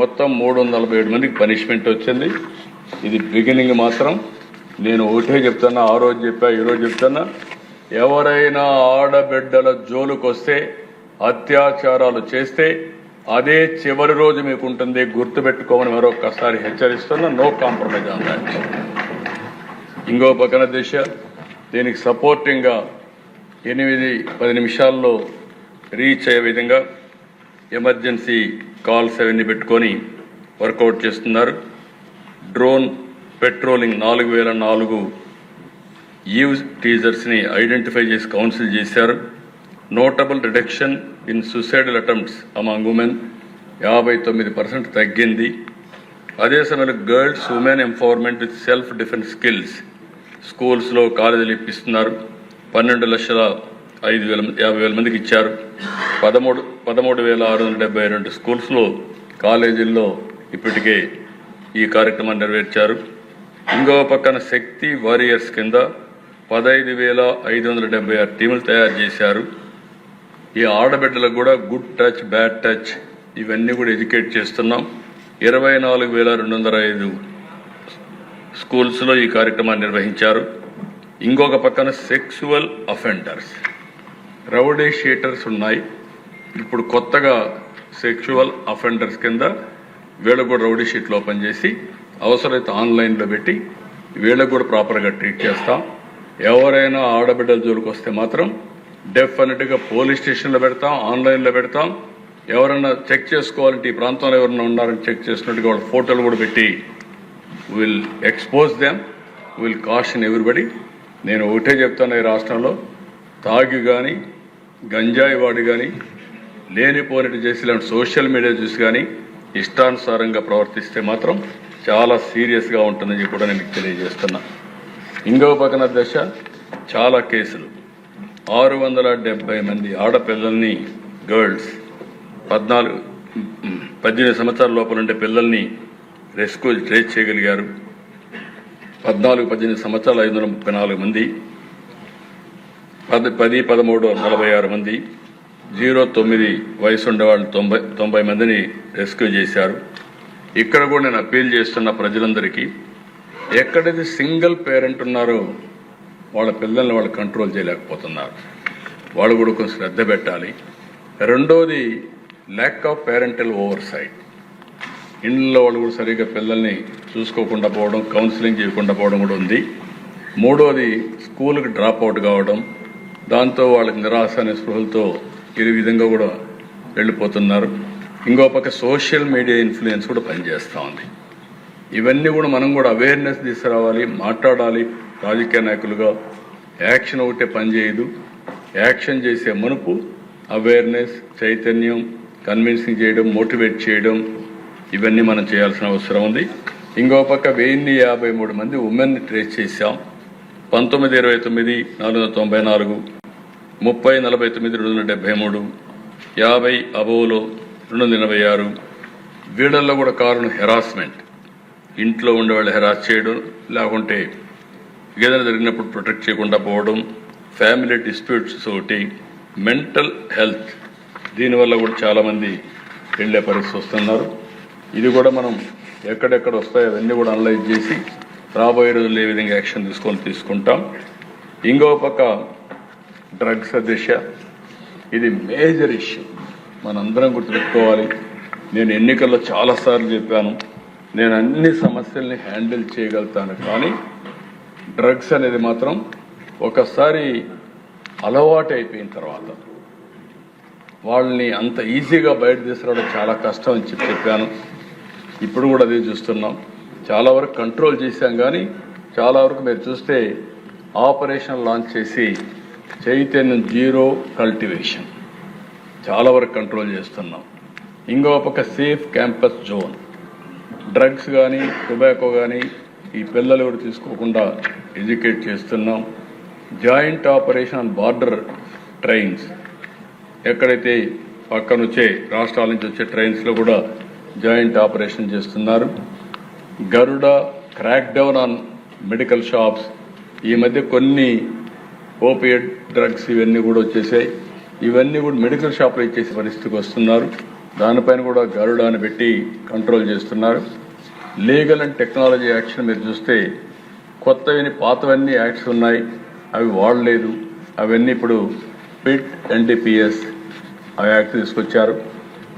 [SPEAKER 1] మొత్తం 347 మందికి పనిష్మెంట్ వచ్చింది. ఇది బిగినింగ్ మాత్రం. నేను ఒకటే చెప్తున్నా, ఆ రోజు చెప్పా, ఈరోజు చెప్తున్నా, ఎవరైనా ఆడబిడ్డల జోలుకు వస్తే, అత్యాచారాలు చేస్తే అదే చివరి రోజు మీకు ఉంటుంది, గుర్తుపెట్టుకోమని మరొకసారి హెచ్చరిస్తున్నా. No compromise on that. ఇంకో పక్కన దిశ, దీనికి సపోర్టింగ్గా 8-10 నిమిషాల్లో రీచ్ అయ్యే విధంగా ఎమర్జెన్సీ కాల్స్ అవన్నీ పెట్టుకొని వర్కౌట్ చేస్తున్నారు. డ్రోన్ పెట్రోలింగ్ 4004 ఈవ్ టీజర్స్ని ఐడెంటిఫై చేసి కౌన్సిల్ చేశారు. Notable reduction in suicidal attempts among women 59% తగ్గింది. అదే సమయంలో girls women empowerment with self defence skills స్కూల్స్లో కాలేజీలు ఇప్పిస్తున్నారు. 12,50,000 మందికి ఇచ్చారు. 13,672 స్కూల్స్లో కాలేజీల్లో ఇప్పటికే ఈ కార్యక్రమాన్ని నెరవేర్చారు. ఇంకో పక్కన శక్తి వారియర్స్ కింద 15,576 టీములు తయారు చేశారు. ఈ ఆడబిడ్డలకు కూడా గుడ్ టచ్, బ్యాడ్ టచ్ ఇవన్నీ కూడా ఎడ్యుకేట్ చేస్తున్నాం. 24,205 స్కూల్స్లో ఈ కార్యక్రమాన్ని నిర్వహించారు. ఇంకొక పక్కన సెక్సువల్ అఫెండర్స్, రౌడీ షీటర్స్ ఉన్నాయి. ఇప్పుడు కొత్తగా సెక్సువల్ అఫెండర్స్ కింద వీళ్ళకు కూడా రౌడీ షీట్లు ఓపెన్ చేసి అవసరమైతే ఆన్లైన్లో పెట్టి వీళ్ళకు కూడా ప్రాపర్గా ట్రీట్ చేస్తాం. ఎవరైనా ఆడబిడ్డల జోలికి వస్తే మాత్రం డెఫినెట్గా పోలీస్ స్టేషన్లో పెడతాం, ఆన్లైన్లో పెడతాం. ఎవరైనా చెక్ చేసుకోవాలంటే ఈ ప్రాంతంలో ఎవరైనా ఉన్నారని చెక్ చేసినట్టుగా వాళ్ళ ఫోటోలు కూడా పెట్టి will expose them, will caution everybody. నేను ఒకటే చెప్తాను, ఈ రాష్ట్రంలో తాగి కానీ గంజాయి వాడి కానీ లేనిపోయినట్టు చేసి ఇలాంటి సోషల్ మీడియా చూసి కానీ ఇష్టానుసారంగా ప్రవర్తిస్తే మాత్రం చాలా సీరియస్గా ఉంటుందని చెప్పి కూడా నేను మీకు తెలియజేస్తున్నా. ఇంకో పక్కన దశ చాలా కేసులు 670 మంది ఆడపిల్లల్ని, గర్ల్స్ 18 సంవత్సరాల లోపల ఉండే పిల్లల్ని రెస్క్యూ ట్రేస్ చేయగలిగారు. 14-18 సంవత్సరాలు 534 మంది, 10-13 46 మంది, 0-9 వయసు ఉండేవాళ్ళు 90 మందిని రెస్క్యూ చేశారు. ఇక్కడ కూడా నేను అప్పీల్ చేస్తున్న ప్రజలందరికీ, ఎక్కడైతే సింగిల్ పేరెంట్ ఉన్నారో వాళ్ళ పిల్లల్ని వాళ్ళు కంట్రోల్ చేయలేకపోతున్నారు, వాళ్ళు కూడా కొంచెం శ్రద్ధ పెట్టాలి. రెండోది lack of parental oversight, ఇంట్లో వాళ్ళు కూడా సరిగ్గా పిల్లల్ని చూసుకోకుండా పోవడం, కౌన్సిలింగ్ చేయకుండా పోవడం కూడా ఉంది. మూడోది స్కూల్కి డ్రాప్ అవుట్ కావడం, దాంతో వాళ్ళకి నిరాశ అనే స్పృహలతో ఈ విధంగా కూడా వెళ్ళిపోతున్నారు. ఇంకో పక్క సోషల్ మీడియా ఇన్ఫ్లుయెన్స్ కూడా పనిచేస్తూ ఉంది. ఇవన్నీ కూడా మనం కూడా అవేర్నెస్ తీసుకురావాలి, మాట్లాడాలి. రాజకీయ నాయకులుగా యాక్షన్ ఒకటే పనిచేయదు, యాక్షన్ చేసే మునుపు అవేర్నెస్, చైతన్యం, కన్విన్సింగ్ చేయడం, మోటివేట్ చేయడం ఇవన్నీ మనం చేయాల్సిన అవసరం ఉంది. ఇంకో పక్క 1053 మంది ఉమెన్ని ట్రేస్ చేశాం. 1929 494, 3049 273, 50 అబోలో 286. వీళ్ళల్లో కూడా కారణం హెరాస్మెంట్, ఇంట్లో ఉండేవాళ్ళు హెరాస్ చేయడం, లేకుంటే ఏదైనా జరిగినప్పుడు ప్రొటెక్ట్ చేయకుండా పోవడం, ఫ్యామిలీ డిస్ప్యూట్స్ ఒకటి, మెంటల్ హెల్త్, దీనివల్ల కూడా చాలామంది వెళ్ళే పరిస్థితి వస్తున్నారు. ఇది కూడా మనం ఎక్కడెక్కడ వస్తాయో అవన్నీ కూడా అనలైజ్ చేసి రాబోయే రోజుల్లో ఏ విధంగా యాక్షన్ తీసుకుంటాం. ఇంకో పక్క డ్రగ్స్ దిశ, ఇది మేజర్ ఇష్యూ, మనందరం గుర్తుపెట్టుకోవాలి. నేను ఎన్నికల్లో చాలాసార్లు చెప్పాను, నేను అన్ని సమస్యల్ని హ్యాండిల్ చేయగలుగుతాను, కానీ డ్రగ్స్ అనేది మాత్రం ఒకసారి అలవాటు అయిపోయిన తర్వాత వాళ్ళని అంత ఈజీగా బయట తీసుకురావడం చాలా కష్టం అని చెప్పాను. ఇప్పుడు కూడా అదే చూస్తున్నాం. చాలా వరకు కంట్రోల్ చేశాం, కానీ చాలా వరకు మీరు చూస్తే ఆపరేషన్ లాంచ్ చేసి చైతన్యం జీరో కల్టివేషన్ చాలా వరకు కంట్రోల్ చేస్తున్నాం. ఇంకో పక్క సేఫ్ క్యాంపస్ జోన్, డ్రగ్స్ కానీ టొబాకో కానీ ఈ పిల్లలు ఎవరు తీసుకోకుండా ఎడ్యుకేట్ చేస్తున్నాం. Joint operation on border trains, ఎక్కడైతే పక్కన వచ్చే రాష్ట్రాల నుంచి వచ్చే ట్రైన్స్లో కూడా జాయింట్ ఆపరేషన్ చేస్తున్నారు. Garuda crack down on medical shops, ఈ మధ్య కొన్ని ఓపియడ్ డ్రగ్స్ ఇవన్నీ కూడా వచ్చేసాయి, ఇవన్నీ కూడా మెడికల్ షాప్లో ఇచ్చేసే పరిస్థితికి వస్తున్నారు. దానిపైన కూడా గరుడాన్ని పెట్టి కంట్రోల్ చేస్తున్నారు. లీగల్ అండ్ టెక్నాలజీ యాక్షన్ మీరు చూస్తే కొత్తవి పాతవన్నీ యాక్ట్స్ ఉన్నాయి, అవి వాడలేదు, అవన్నీ ఇప్పుడు పిట్ ఎన్డీపీఎస్ ఆ యాక్ట్ తీసుకొచ్చారు.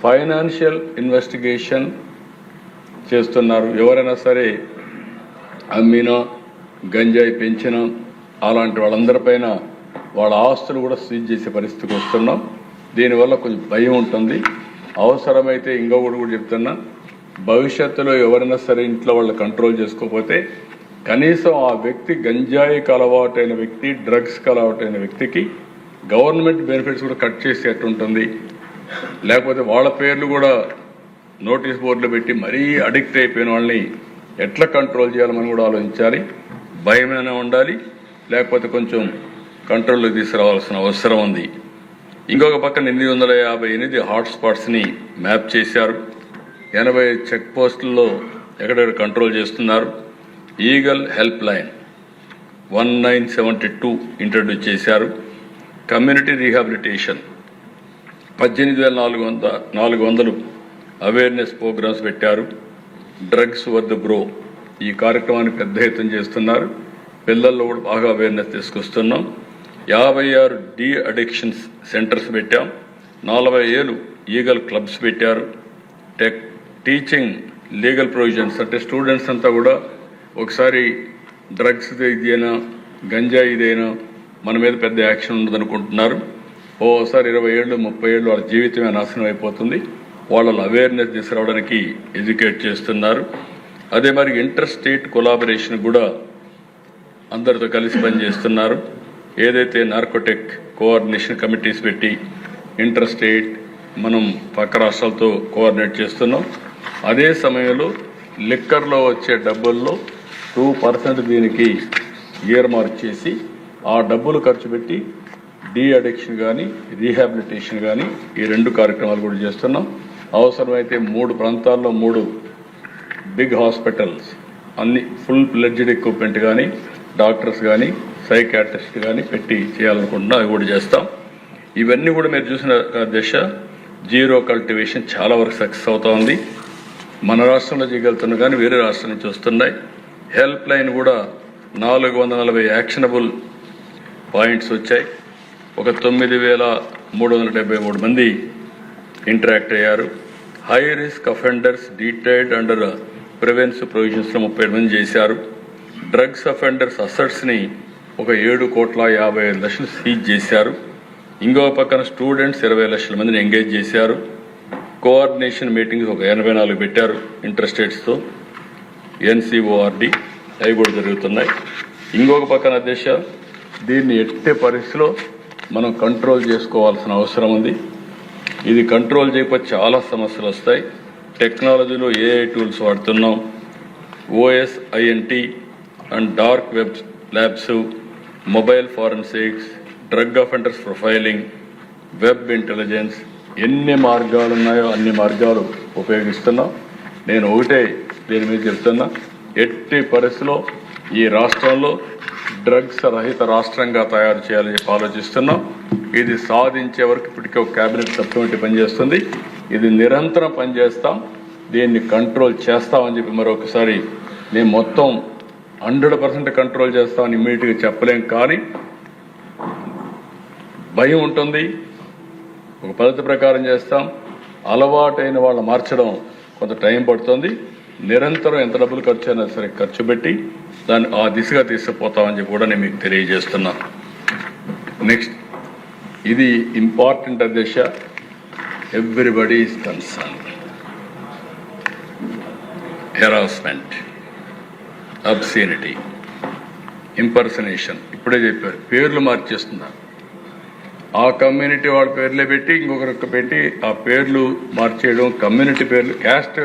[SPEAKER 1] ఫైనాన్షియల్ ఇన్వెస్టిగేషన్ చేస్తున్నారు. ఎవరైనా సరే అమ్మినా గంజాయి పెంచినా అలాంటి వాళ్ళందరిపైన వాళ్ళ ఆస్తులు కూడా సీజ్ చేసే పరిస్థితికి వస్తున్నాం. దీనివల్ల కొంచెం భయం ఉంటుంది. అవసరమైతే ఇంకొకటి కూడా చెప్తున్నా, భవిష్యత్తులో ఎవరైనా సరే ఇంట్లో వాళ్ళు కంట్రోల్ చేసుకోకపోతే కనీసం ఆ వ్యక్తి గంజాయికి అలవాటైన వ్యక్తి, డ్రగ్స్కి అలవాటైన వ్యక్తికి గవర్నమెంట్ బెనిఫిట్స్ కూడా కట్ చేసేట్టు ఉంటుంది. లేకపోతే వాళ్ళ పేర్లు కూడా నోటీస్ బోర్డులో పెట్టి మరీ అడిక్ట్ అయిపోయిన వాళ్ళని ఎట్లా కంట్రోల్ చేయాలని కూడా ఆలోచించాలి. భయమైనా ఉండాలి, లేకపోతే కొంచెం కంట్రోల్లోకి తీసుకురావాల్సిన అవసరం ఉంది. ఇంకొక పక్కన 858 హాట్స్పాట్స్ని మ్యాప్ చేశారు. 80 చెక్ పోస్టుల్లో ఎక్కడెక్కడ కంట్రోల్ చేస్తున్నారు. ఈగల్ హెల్ప్ లైన్ 1972 ఇంట్రడ్యూస్ చేశారు. కమ్యూనిటీ రీహాబిలిటేషన్ 18,400 అవేర్నెస్ ప్రోగ్రామ్స్ పెట్టారు. డ్రగ్స్ వద్దు బ్రో, ఈ కార్యక్రమాన్ని పెద్ద ఎత్తున చేస్తున్నారు. పిల్లల్లో కూడా బాగా అవేర్నెస్ తీసుకొస్తున్నాం. 56 డీ అడిక్షన్స్ సెంటర్స్ పెట్టాం. 40 ఈగల్ క్లబ్స్ పెట్టారు. టీచింగ్ లీగల్ ప్రొవిజన్స్, అంటే స్టూడెంట్స్ అంతా కూడా ఒకసారి డ్రగ్స్ ఇదైనా గంజాయి ఇదైనా మన మీద పెద్ద యాక్షన్ ఉండదనుకుంటున్నారు. ఓసారి 20 ఏళ్ళు 30 ఏళ్ళు వాళ్ళ జీవితమే నాశనం అయిపోతుంది. వాళ్ళ అవేర్నెస్ తీసుకురావడానికి ఎడ్యుకేట్ చేస్తున్నారు. అదే మరి ఇంటర్ స్టేట్ కొలాబరేషన్ కూడా అందరితో కలిసి పనిచేస్తున్నారు. ఏదైతే నార్కోటిక్ కోఆర్డినేషన్ కమిటీస్ పెట్టి ఇంటర్ స్టేట్ మనం పక్క రాష్ట్రాలతో కోఆర్డినేట్ చేస్తున్నాం. అదే సమయంలో లిక్కర్లో వచ్చే డబ్బుల్లో 2% దీనికి ఇయర్ మార్క్ చేసి ఆ డబ్బులు ఖర్చు పెట్టి డీ అడిక్షన్ కానీ రీహాబిలిటేషన్ కానీ ఈ 2 కార్యక్రమాలు కూడా చేస్తున్నాం. అవసరమైతే 3 ప్రాంతాల్లో 3 బిగ్ హాస్పిటల్స్ అన్ని ఫుల్ ప్లెడ్జ్డ్ ఎక్విప్మెంట్ కానీ డాక్టర్స్ కానీ సైకాట్రిస్ట్ కానీ పెట్టి చేయాలనుకుంటున్నా, అవి కూడా చేస్తాం. ఇవన్నీ కూడా మీరు చూసిన దశ జీరో కల్టివేషన్ చాలా వరకు సక్సెస్ అవుతా ఉంది. మన రాష్ట్రంలో చేయగలుగుతున్నాం, కానీ వేరే రాష్ట్రం నుంచి వస్తున్నాయి. హెల్ప్ లైన్ కూడా 440 యాక్షనబుల్ పాయింట్స్ వచ్చాయి. ఒక 9,373 మంది ఇంటరాక్ట్ అయ్యారు. High risk offenders detailed under preventive ప్రొవిజన్స్లో 37 మంది చేశారు. డ్రగ్స్ అఫెండర్స్ అసెట్స్ని ఒక 7,55,00,000 సీజ్ చేశారు. ఇంకో పక్కన స్టూడెంట్స్ 20 లక్షల మందిని ఎంగేజ్ చేశారు. కోఆర్డినేషన్ మీటింగ్స్ ఒక 84 పెట్టారు ఇంటర్ స్టేట్స్తో, NCORD, అవి కూడా జరుగుతున్నాయి. ఇంకొక పక్కన దేశ దీన్ని ఎట్టే పరిస్థితిలో మనం కంట్రోల్ చేసుకోవాల్సిన అవసరం ఉంది. ఇది కంట్రోల్ చేయకపోతే చాలా సమస్యలు వస్తాయి. టెక్నాలజీలో AI టూల్స్ వాడుతున్నాం. OSINT and dark web labs, mobile forensics, drug offenders profiling, web intelligence, ఎన్ని మార్గాలు ఉన్నాయో అన్ని మార్గాలు ఉపయోగిస్తున్నాం. నేను ఒకటే దీని మీద చెప్తున్నా, ఎట్టి పరిస్థితిలో ఈ రాష్ట్రంలో డ్రగ్స్ రహిత రాష్ట్రంగా తయారు చేయాలని చెప్పి ఆలోచిస్తున్నాం. ఇది సాధించే వరకు ఇప్పటికే ఒక కేబినెట్ సబ్ కమిటీ పనిచేస్తుంది. ఇది నిరంతరం పనిచేస్తాం, దీన్ని కంట్రోల్ చేస్తామని చెప్పి మరొకసారి నేను మొత్తం 100% కంట్రోల్ చేస్తామని ఇమ్మీడియట్గా చెప్పలేం, కానీ భయం ఉంటుంది. ఒక పద్ధతి ప్రకారం చేస్తాం. అలవాటైన వాళ్ళు మార్చడం కొంత టైం పడుతుంది. నిరంతరం ఎంత డబ్బులు ఖర్చు అయినా సరే ఖర్చు పెట్టి దాన్ని ఆ దిశగా తీసుకుపోతామని చెప్పి కూడా నేను మీకు తెలియజేస్తున్నాను. నెక్స్ట్, ఇది ఇంపార్టెంట్ అధ్యక్ష. Everybody is concern. Harassment, obscenity, impersonation, ఇప్పుడే చెప్పారు, పేర్లు మార్చేస్తున్నారు. ఆ కమ్యూనిటీ వాళ్ళ పేర్లే పెట్టి ఇంకొకరికి పెట్టి ఆ పేర్లు మార్చేయడం, కమ్యూనిటీ పేర్లు, క్యాస్ట్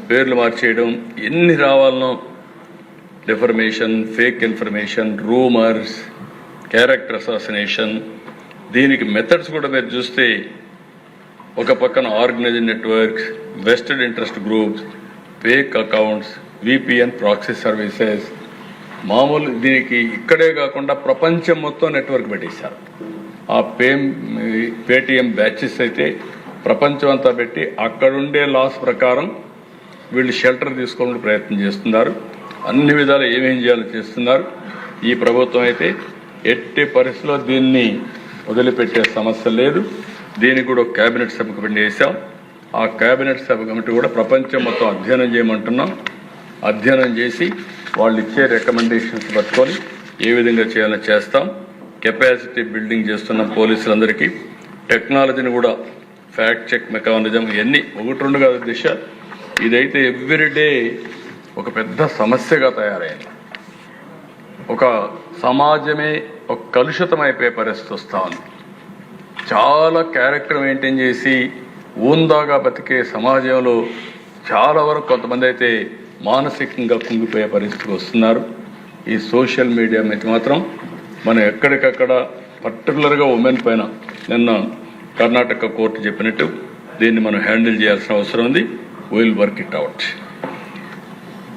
[SPEAKER 1] పేర్లు మార్చేయడం, ఎన్ని రావాలనో, defamation, fake information, rumours, character assassination. దీనికి మెథడ్స్ కూడా మీరు చూస్తే ఒక పక్కన organised networks, vested interest groups, fake accounts, VPN, proxy services, మామూలు దీనికి ఇక్కడే కాకుండా ప్రపంచం మొత్తం నెట్వర్క్ పెట్టేశారు. ఆ పేటిఎం బ్యాచెస్ అయితే ప్రపంచం అంతా పెట్టి అక్కడుండే లాస్ ప్రకారం వీళ్ళు షెల్టర్ తీసుకోవడానికి ప్రయత్నం చేస్తున్నారు. అన్ని విధాలు ఏమేం చేయాలో చేస్తున్నారు. ఈ ప్రభుత్వం అయితే ఎట్టి పరిస్థితిలో దీన్ని వదిలిపెట్టే సమస్య లేదు. దీనికి కూడా ఒక కేబినెట్ సబ్ కమిటీ వేసాం. ఆ కేబినెట్ సబ్ కమిటీ కూడా ప్రపంచం మొత్తం అధ్యయనం చేయమంటున్నాం. అధ్యయనం చేసి వాళ్ళు ఇచ్చే రికమెండేషన్స్ పట్టుకొని ఏ విధంగా చేయాలో చేస్తాం. కెపాసిటీ బిల్డింగ్ చేస్తున్న పోలీసులందరికీ టెక్నాలజీని కూడా ఫ్యాక్ట్ చెక్ మెకానిజం ఇవన్నీ ఒకటి రెండు కాదు దిశ. ఇదైతే ఎవ్రీడే ఒక పెద్ద సమస్యగా తయారైంది. ఒక సమాజమే ఒక కలుషితమైపోయే పరిస్థితి వస్తూ ఉంది. చాలా క్యారెక్టర్ మెయింటైన్ చేసి ఊందాగా బతికే సమాజంలో చాలా వరకు కొంతమంది అయితే మానసికంగా కుంగిపోయే పరిస్థితికి వస్తున్నారు. ఈ సోషల్ మీడియా మీద మాత్రం మనం ఎక్కడికక్కడ పర్టికులర్గా ఉమెన్ పైన నిన్న కర్ణాటక కోర్టు చెప్పినట్టు దీన్ని మనం హ్యాండిల్ చేయాల్సిన అవసరం ఉంది. Will work it out.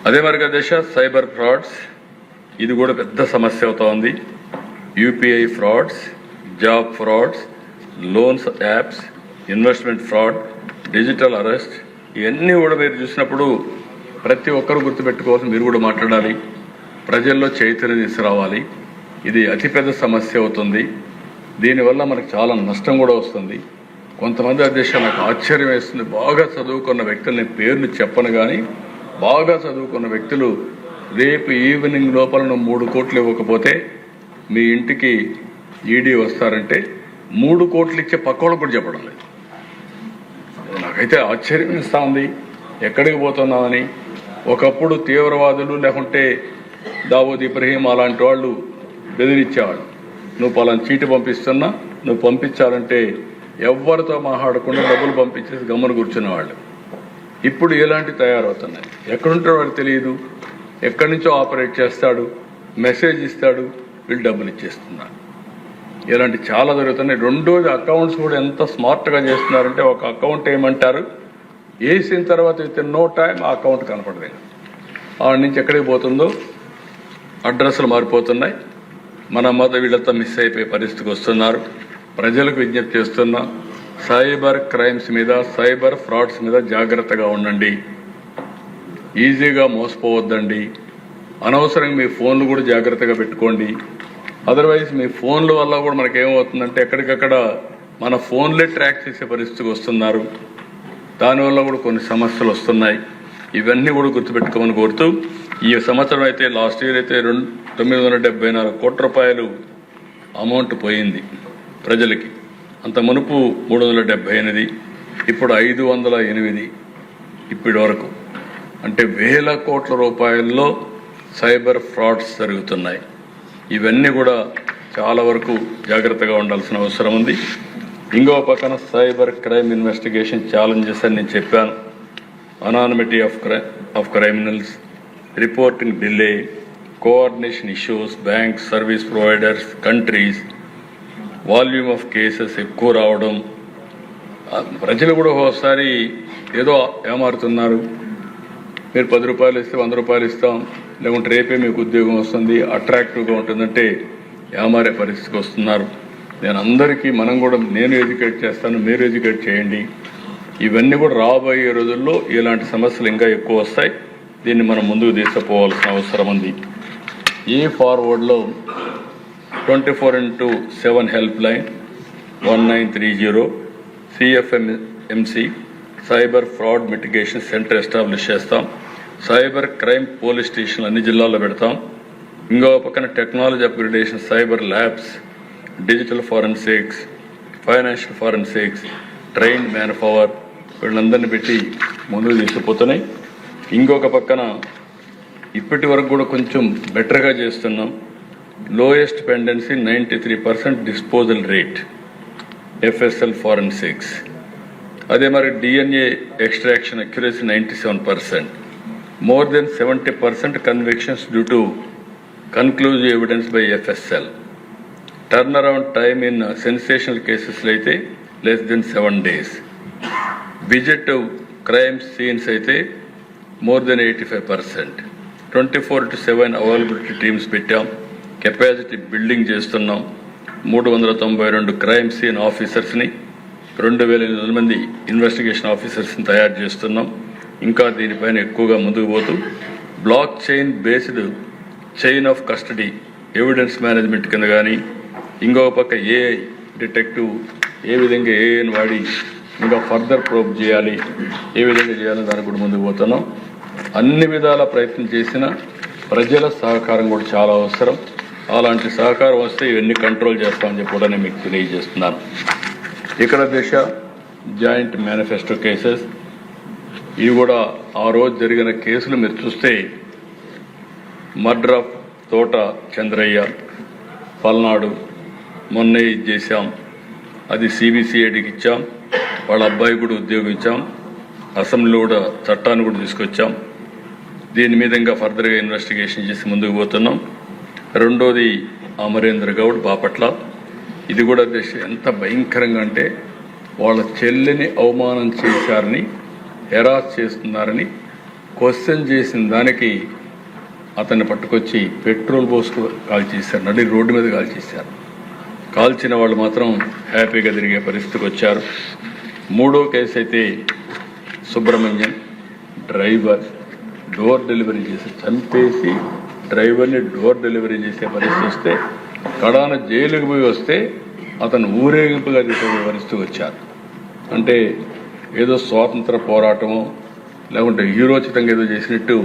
[SPEAKER 1] అదే మరిగా దేశ సైబర్ ఫ్రాడ్స్, ఇది కూడా పెద్ద సమస్య అవుతా ఉంది. UPI frauds, job frauds, loans apps, investment fraud, digital arrest, ఇవన్నీ కూడా మీరు చూసినప్పుడు ప్రతి ఒక్కరు గుర్తుపెట్టుకోవాల్సి, మీరు కూడా మాట్లాడాలి, ప్రజల్లో చైతన్యం తీసుకురావాలి. ఇది అతిపెద్ద సమస్య అవుతుంది. దీనివల్ల మనకు చాలా నష్టం కూడా వస్తుంది. కొంతమంది అధ్యక్ష నాకు ఆశ్చర్యం వేస్తుంది, బాగా చదువుకున్న వ్యక్తులు, నేను పేర్లు చెప్పను కానీ బాగా చదువుకున్న వ్యక్తులు రేపు ఈవినింగ్ లోపల 3 కోట్లు ఇవ్వకపోతే మీ ఇంటికి ఈడీ వస్తారంటే 3 కోట్లు ఇచ్చే పక్కోళ్ళకు కూడా చెప్పడం లేదు. నాకైతే ఆశ్చర్యం ఇస్తూ ఉంది, ఎక్కడికి పోతున్నామని. ఒకప్పుడు తీవ్రవాదులు లేకుంటే దావూద్ ఇబ్రహీం అలాంటి వాళ్ళు బెదిరించేవాళ్ళు, నువ్వు పలానా చీటి పంపిస్తున్నా, నువ్వు పంపించాలంటే ఎవరితో మాట్లాడకుండా డబ్బులు పంపించేసి గమ్మున కూర్చునేవాళ్ళు. ఇప్పుడు ఎలాంటి తయారవుతున్నాయి, ఎక్కడుంటాడో వాడు తెలియదు, ఎక్కడి నుంచో ఆపరేట్ చేస్తాడు, మెసేజ్ ఇస్తాడు, వీళ్ళు డబ్బులు ఇచ్చేస్తున్నారు. ఇలాంటి చాలా జరుగుతున్నాయి. రెండోది అకౌంట్స్ కూడా ఎంత స్మార్ట్గా చేస్తున్నారంటే, ఒక అకౌంట్ ఏమంటారు వేసిన తర్వాత విత్ నో టైం ఆ అకౌంట్ కనపడలేదు. ఆడ నుంచి ఎక్కడికి పోతుందో అడ్రస్లు మారిపోతున్నాయి. మన వీళ్ళంతా మిస్ అయిపోయే పరిస్థితికి వస్తున్నారు. ప్రజలకు విజ్ఞప్తి చేస్తున్నా, సైబర్ క్రైమ్స్ మీద, సైబర్ ఫ్రాడ్స్ మీద జాగ్రత్తగా ఉండండి. ఈజీగా మోసపోవద్దండి. అనవసరంగా మీ ఫోన్లు కూడా జాగ్రత్తగా పెట్టుకోండి. అదర్వైజ్ మీ ఫోన్ల వల్ల కూడా మనకేమవుతుందంటే ఎక్కడికక్కడ మన ఫోన్లే ట్రాక్ చేసే పరిస్థితికి వస్తున్నారు. దానివల్ల కూడా కొన్ని సమస్యలు వస్తున్నాయి. ఇవన్నీ కూడా గుర్తుపెట్టుకోమని కోరుతూ, ఈ సంవత్సరం అయితే లాస్ట్ ఇయర్ అయితే 974 కోట్ల రూపాయలు అమౌంట్ పోయింది ప్రజలకి. అంత మునుపు 378, ఇప్పుడు 508 ఇప్పటి వరకు. అంటే వేల కోట్ల రూపాయల్లో సైబర్ ఫ్రాడ్స్ జరుగుతున్నాయి. ఇవన్నీ కూడా చాలా వరకు జాగ్రత్తగా ఉండాల్సిన అవసరం ఉంది. ఇంకో పక్కన సైబర్ క్రైమ్ ఇన్వెస్టిగేషన్ ఛాలెంజెస్ అని నేను చెప్పాను. Anonymity of criminals, reporting delay, coordination issues, banks, service providers, countries, volume of cases ఎక్కువ రావడం, ప్రజలు కూడా ఒకసారి ఏదో ఏమారుతున్నారు, మీరు 10 రూపాయలు ఇస్తే 100 రూపాయలు ఇస్తాం, లేకుంటే రేపే మీకు ఉద్యోగం వస్తుంది, అట్రాక్టివ్గా ఉంటుందంటే ఏమారే పరిస్థితికి వస్తున్నారు. నేను అందరికీ నేను ఎడ్యుకేట్ చేస్తాను, మీరు ఎడ్యుకేట్ చేయండి. ఇవన్నీ కూడా రాబోయే రోజుల్లో ఇలాంటి సమస్యలు ఇంకా ఎక్కువ వస్తాయి. దీన్ని మనం ముందుకు తీసుకుపోవాల్సిన అవసరం ఉంది. ఈ ఫార్వర్డ్లో 24/7 help line 1930 CFMC cyber fraud mitigation centre establish చేస్తాం. సైబర్ క్రైమ్ పోలీస్ స్టేషన్లు అన్ని జిల్లాల్లో పెడతాం. ఇంకో పక్కన technology upgradation, cyber labs, digital forensics, financial forensics, trained man power వీళ్ళందరినీ పెట్టి ముందుకు తీసుకుపోతున్నాయి. ఇంకొక పక్కన ఇప్పటి వరకు కూడా కొంచెం బెటర్గా చేస్తున్నాం. Lowest pendency 93% disposal rate, FSL forensics. అదే మరి DNA extraction accuracy 97%. More than 70% convictions due to conclusive evidence by FSL. Turn around time in sensational కేసెస్లో అయితే less than 7 days. Visit crime scenes అయితే మోర్ దెన్ 85%. 24/7 అవైలబిలిటీ టీమ్స్ పెట్టాం. Capacity building చేస్తున్నాం. 392 crime scene ఆఫీసర్స్ని, 2800 మంది investigation ఆఫీసర్స్ని తయారు చేస్తున్నాం. ఇంకా దీనిపైన ఎక్కువగా ముందుకు పోతూ block chain based chain of custody evidence management కింద కానీ, ఇంకో పక్క AI డిటెక్టివ్ ఏ విధంగా AIని వాడి ఇంకా ఫర్దర్ ప్రోబ్ చేయాలి, ఏ విధంగా చేయాలని దానికి కూడా ముందుకు పోతున్నాం. అన్ని విధాల ప్రయత్నం చేసిన ప్రజల సహకారం కూడా చాలా అవసరం. అలాంటి సహకారం వస్తే ఇవన్నీ కంట్రోల్ చేస్తామని చెప్పి కూడా నేను మీకు తెలియజేస్తున్నాను. ఇక్కడ దిశ జాయింట్ మేనిఫెస్టో కేసెస్, ఇవి కూడా ఆ రోజు జరిగిన కేసులు మీరు చూస్తే మర్డర్ ఆఫ్ తోట చంద్రయ్య, పల్నాడు మొన్నే ఇది చేశాం. అది CBCIDకి ఇచ్చాం. వాళ్ళ అబ్బాయి కూడా ఉద్యోగం ఇచ్చాం. అసెంబ్లీలో కూడా చట్టాన్ని కూడా తీసుకొచ్చాం. దీని మీద ఇంకా ఫర్దర్గా ఇన్వెస్టిగేషన్ చేసి ముందుకు పోతున్నాం. రెండోది అమరేంద్ర గౌడ్ బాపట్ల. ఇది కూడా ఎంత భయంకరంగా అంటే వాళ్ళ చెల్లిని అవమానం చేశారని, హెరాస్ చేస్తున్నారని క్వశ్చన్ చేసిన దానికి అతన్ని పట్టుకొచ్చి పెట్రోల్ పోసుకు కాల్ చేశారు, నడి రోడ్డు మీద కాల్ చేశారు. కాల్చిన వాళ్ళు మాత్రం హ్యాపీగా తిరిగే పరిస్థితికి వచ్చారు. మూడో కేసు అయితే సుబ్రహ్మణ్యన్ డ్రైవర్ డోర్ డెలివరీ చేసి చంపేసి డ్రైవర్ని డోర్ డెలివరీ చేసే పరిస్థితి వస్తే కడాన జైలుకి పోయి వస్తే అతను ఊరేగింపుగా తీసుకునే పరిస్థితికి వచ్చారు. అంటే ఏదో స్వాతంత్ర పోరాటమో లేకుంటే హీరోచితంగా ఏదో చేసినట్టు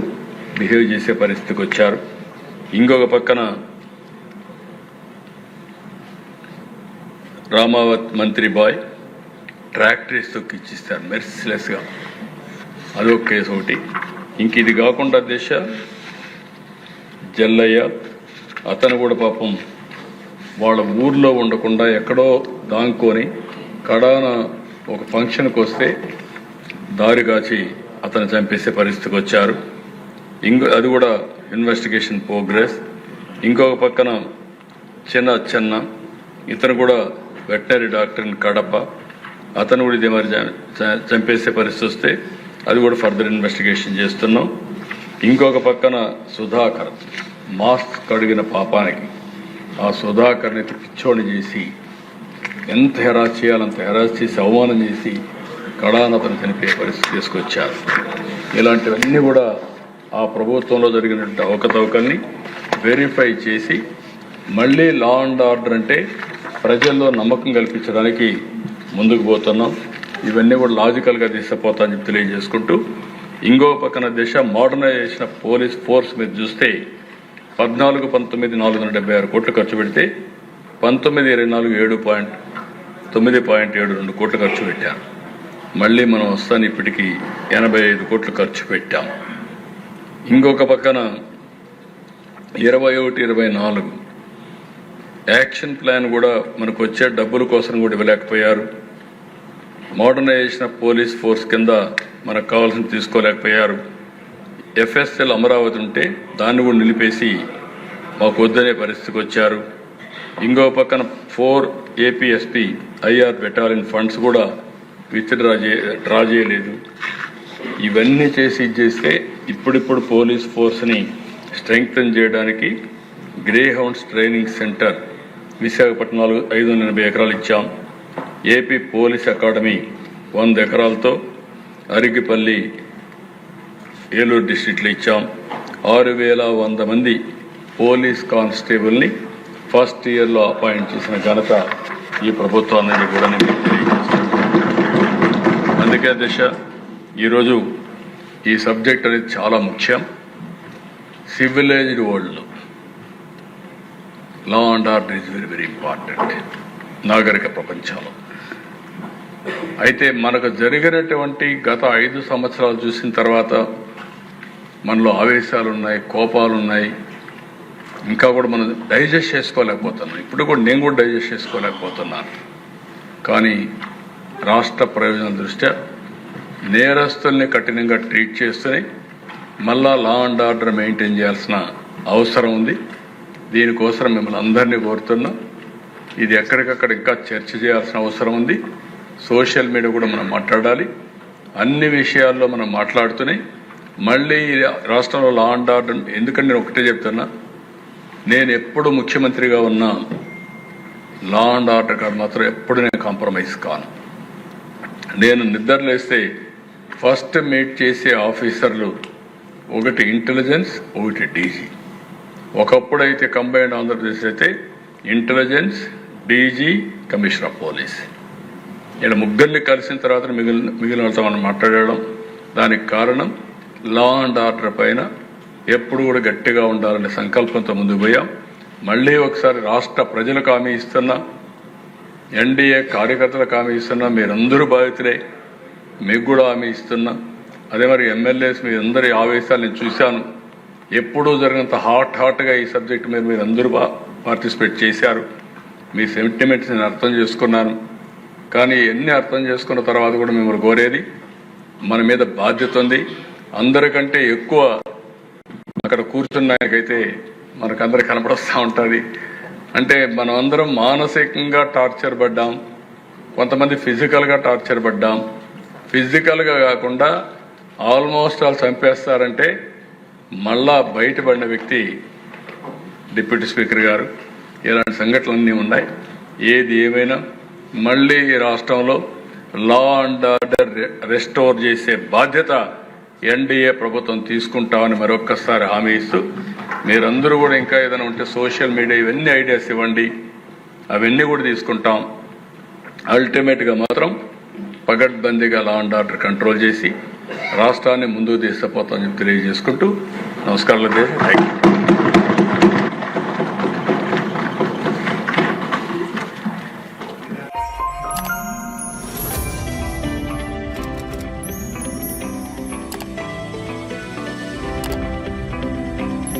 [SPEAKER 1] బిహేవ్ చేసే పరిస్థితికి వచ్చారు. ఇంకొక పక్కన రామావత్ మంత్రి బాయ్ ట్రాక్టరీస్ తొక్కిచ్చిస్తారు మెర్సిలెస్గా, అదొక కేసు ఒకటి. ఇంక ఇది కాకుండా జల్లయ్య, అతను కూడా పాపం వాళ్ళ ఊర్లో ఉండకుండా ఎక్కడో దాంకొని కడాన ఒక ఫంక్షన్కి వస్తే దారి కాచి అతను చంపేసే పరిస్థితికి వచ్చారు. అది కూడా ఇన్వెస్టిగేషన్ ప్రోగ్రెస్. ఇంకొక పక్కన చిన్న ఇతను కూడా వెటనరీ డాక్టర్ ఇన్ కడప, అతను కూడా ఇదే మరి చంపేసే పరిస్థితి వస్తే అది కూడా ఫర్దర్ ఇన్వెస్టిగేషన్ చేస్తున్నాం. ఇంకొక పక్కన సుధాకర్ మాస్క్ కడిగిన పాపానికి ఆ సుధాకర్ని పిచ్చోని చేసి ఎంత హెరాస్ చేయాలంత హెరాస్ చేసి అవమానం చేసి కడాన అతను చనిపోయే పరిస్థితి తీసుకొచ్చారు. ఇలాంటివన్నీ కూడా ఆ ప్రభుత్వంలో జరిగినటువంటి అవకతవకల్ని వెరిఫై చేసి మళ్ళీ లా అండ్ ఆర్డర్ అంటే ప్రజల్లో నమ్మకం కల్పించడానికి ముందుకు పోతున్నాం. ఇవన్నీ కూడా లాజికల్గా తీసుకుపోతామని చెప్పి తెలియజేసుకుంటూ, ఇంకో పక్కన మోడర్నైజేషన్ పోలీస్ ఫోర్స్ మీద చూస్తే 14-19 476 కోట్లు ఖర్చు పెడితే 19-24 9.72 కోట్లు ఖర్చు పెట్టారు. మళ్ళీ మనం వస్తాను ఇప్పటికీ 85 కోట్లు ఖర్చు పెట్టాం. ఇంకొక పక్కన 21-24 యాక్షన్ ప్లాన్ కూడా మనకు వచ్చే డబ్బుల కోసం కూడా ఇవ్వలేకపోయారు. మోడర్నైజేషన్ ఆఫ్ పోలీస్ ఫోర్స్ కింద మనకు కావాల్సిన తీసుకోలేకపోయారు. FSL అమరావతి ఉంటే దాన్ని కూడా నిలిపేసి మాకు వద్దనే పరిస్థితికి వచ్చారు. ఇంకో పక్కన 4 ఏపీఎస్పీ ఐఆర్ బెటాలియన్ ఫండ్స్ కూడా డ్రా చేయలేదు. ఇవన్నీ చేసి చేస్తే ఇప్పుడిప్పుడు పోలీస్ ఫోర్స్ని స్ట్రెంగ్తన్ చేయడానికి గ్రే హౌండ్స్ ట్రైనింగ్ సెంటర్ విశాఖపట్నంలో 580 ఎకరాలు ఇచ్చాం. AP police academy 100 ఎకరాలతో Arigipalli Eluru డిస్ట్రిక్ట్లో ఇచ్చాం. 6100 మంది పోలీస్ కానిస్టేబుల్ని ఫస్ట్ ఇయర్లో అపాయింట్ చేసిన ఘనత ఈ ప్రభుత్వాన్ని కూడా నేను తెలియజేస్తాను. అందుకే అధ్యక్ష, ఈరోజు ఈ సబ్జెక్ట్ అనేది చాలా ముఖ్యం. సివిలైజ్డ్ వరల్డ్లో law and order is very very important నాగరిక ప్రపంచంలో. అయితే మనకు జరిగినటువంటి గత 5 సంవత్సరాలు చూసిన తర్వాత మనలో ఆవేశాలు ఉన్నాయి, కోపాలు ఉన్నాయి, ఇంకా కూడా మనం డైజెస్ట్ చేసుకోలేకపోతున్నాం. ఇప్పుడు కూడా నేను కూడా డైజెస్ట్ చేసుకోలేకపోతున్నాను. కానీ రాష్ట్ర ప్రయోజనాల దృష్ట్యా నేరస్తుల్ని కఠినంగా ట్రీట్ చేస్తూనే మళ్ళా లా అండ్ ఆర్డర్ మెయింటైన్ చేయాల్సిన అవసరం ఉంది. దీనికోసం మిమ్మల్ని అందరినీ కోరుతున్నాం. ఇది ఎక్కడికక్కడ ఇంకా చర్చ చేయాల్సిన అవసరం ఉంది. సోషల్ మీడియా కూడా మనం మాట్లాడాలి. అన్ని విషయాల్లో మనం మాట్లాడుతూనే మళ్ళీ రాష్ట్రంలో లా అండ్ ఆర్డర్, ఎందుకంటే నేను ఒకటే చెప్తున్నా, నేను ఎప్పుడు ముఖ్యమంత్రిగా ఉన్నా లా అండ్ ఆర్డర్ కాదు మాత్రం ఎప్పుడు నేను కాంప్రమైజ్ కాను. నేను నిద్రలేస్తే ఫస్ట్ మీట్ చేసే ఆఫీసర్లు ఒకటి ఇంటెలిజెన్స్, ఒకటి డీజీ. ఒకప్పుడైతే కంబైన్డ్ ఆంధ్రప్రదేశ్ అయితే intelligence, DG, commissioner of police, ఇలా ముగ్గురిని కలిసిన తర్వాత మిగిలిన వాళ్ళతో మనం మాట్లాడడం. దానికి కారణం లా అండ్ ఆర్డర్ పైన ఎప్పుడు కూడా గట్టిగా ఉండాలనే సంకల్పంతో ముందుకు పోయాం. మళ్ళీ ఒకసారి రాష్ట్ర ప్రజలకు హామీ ఇస్తున్నా, ఎన్డీఏ కార్యకర్తలకు హామీ ఇస్తున్నా, మీరందరూ బాధితులే, మీకు కూడా హామీ ఇస్తున్నా. అదే మరి ఎమ్మెల్యేస్ మీరందరి ఆవేశాలు నేను చూశాను. ఎప్పుడూ జరిగినంత హాట్గా ఈ సబ్జెక్ట్ మీద మీరందరూ పార్టిసిపేట్ చేశారు. మీ సెంటిమెంట్స్ నేను అర్థం చేసుకున్నాను. కానీ ఎన్ని అర్థం చేసుకున్న తర్వాత కూడా మిమ్మల్ని కోరేది, మన మీద బాధ్యత ఉంది. అందరికంటే ఎక్కువ అక్కడ కూర్చున్నాకైతే మనకందరికి కనపడొస్తూ ఉంటుంది. అంటే మనం అందరం మానసికంగా టార్చర్ పడ్డాం, కొంతమంది ఫిజికల్గా టార్చర్ పడ్డాం. ఫిజికల్గా కాకుండా ఆల్మోస్ట్ వాళ్ళు చంపేస్తారంటే మళ్ళా బయటపడిన వ్యక్తి డిప్యూటీ స్పీకర్ గారు. ఇలాంటి సంఘటనలన్నీ ఉన్నాయి. ఏది ఏమైనా మళ్ళీ ఈ రాష్ట్రంలో లా అండ్ ఆర్డర్ రెస్టోర్ చేసే బాధ్యత ఎన్డీఏ ప్రభుత్వం తీసుకుంటామని మరొక్కసారి హామీ ఇస్తూ, మీరందరూ కూడా ఇంకా ఏదైనా ఉంటే సోషల్ మీడియా ఇవన్నీ ఐడియాస్ ఇవ్వండి, అవన్నీ కూడా తీసుకుంటాం. అల్టిమేట్గా మాత్రం పగడ్బందీగా లా అండ్ ఆర్డర్ కంట్రోల్ చేసి రాష్ట్రాన్ని ముందుకు తీసుకుపోతామని తెలియజేసుకుంటూ నమస్కారాలు. Thank you.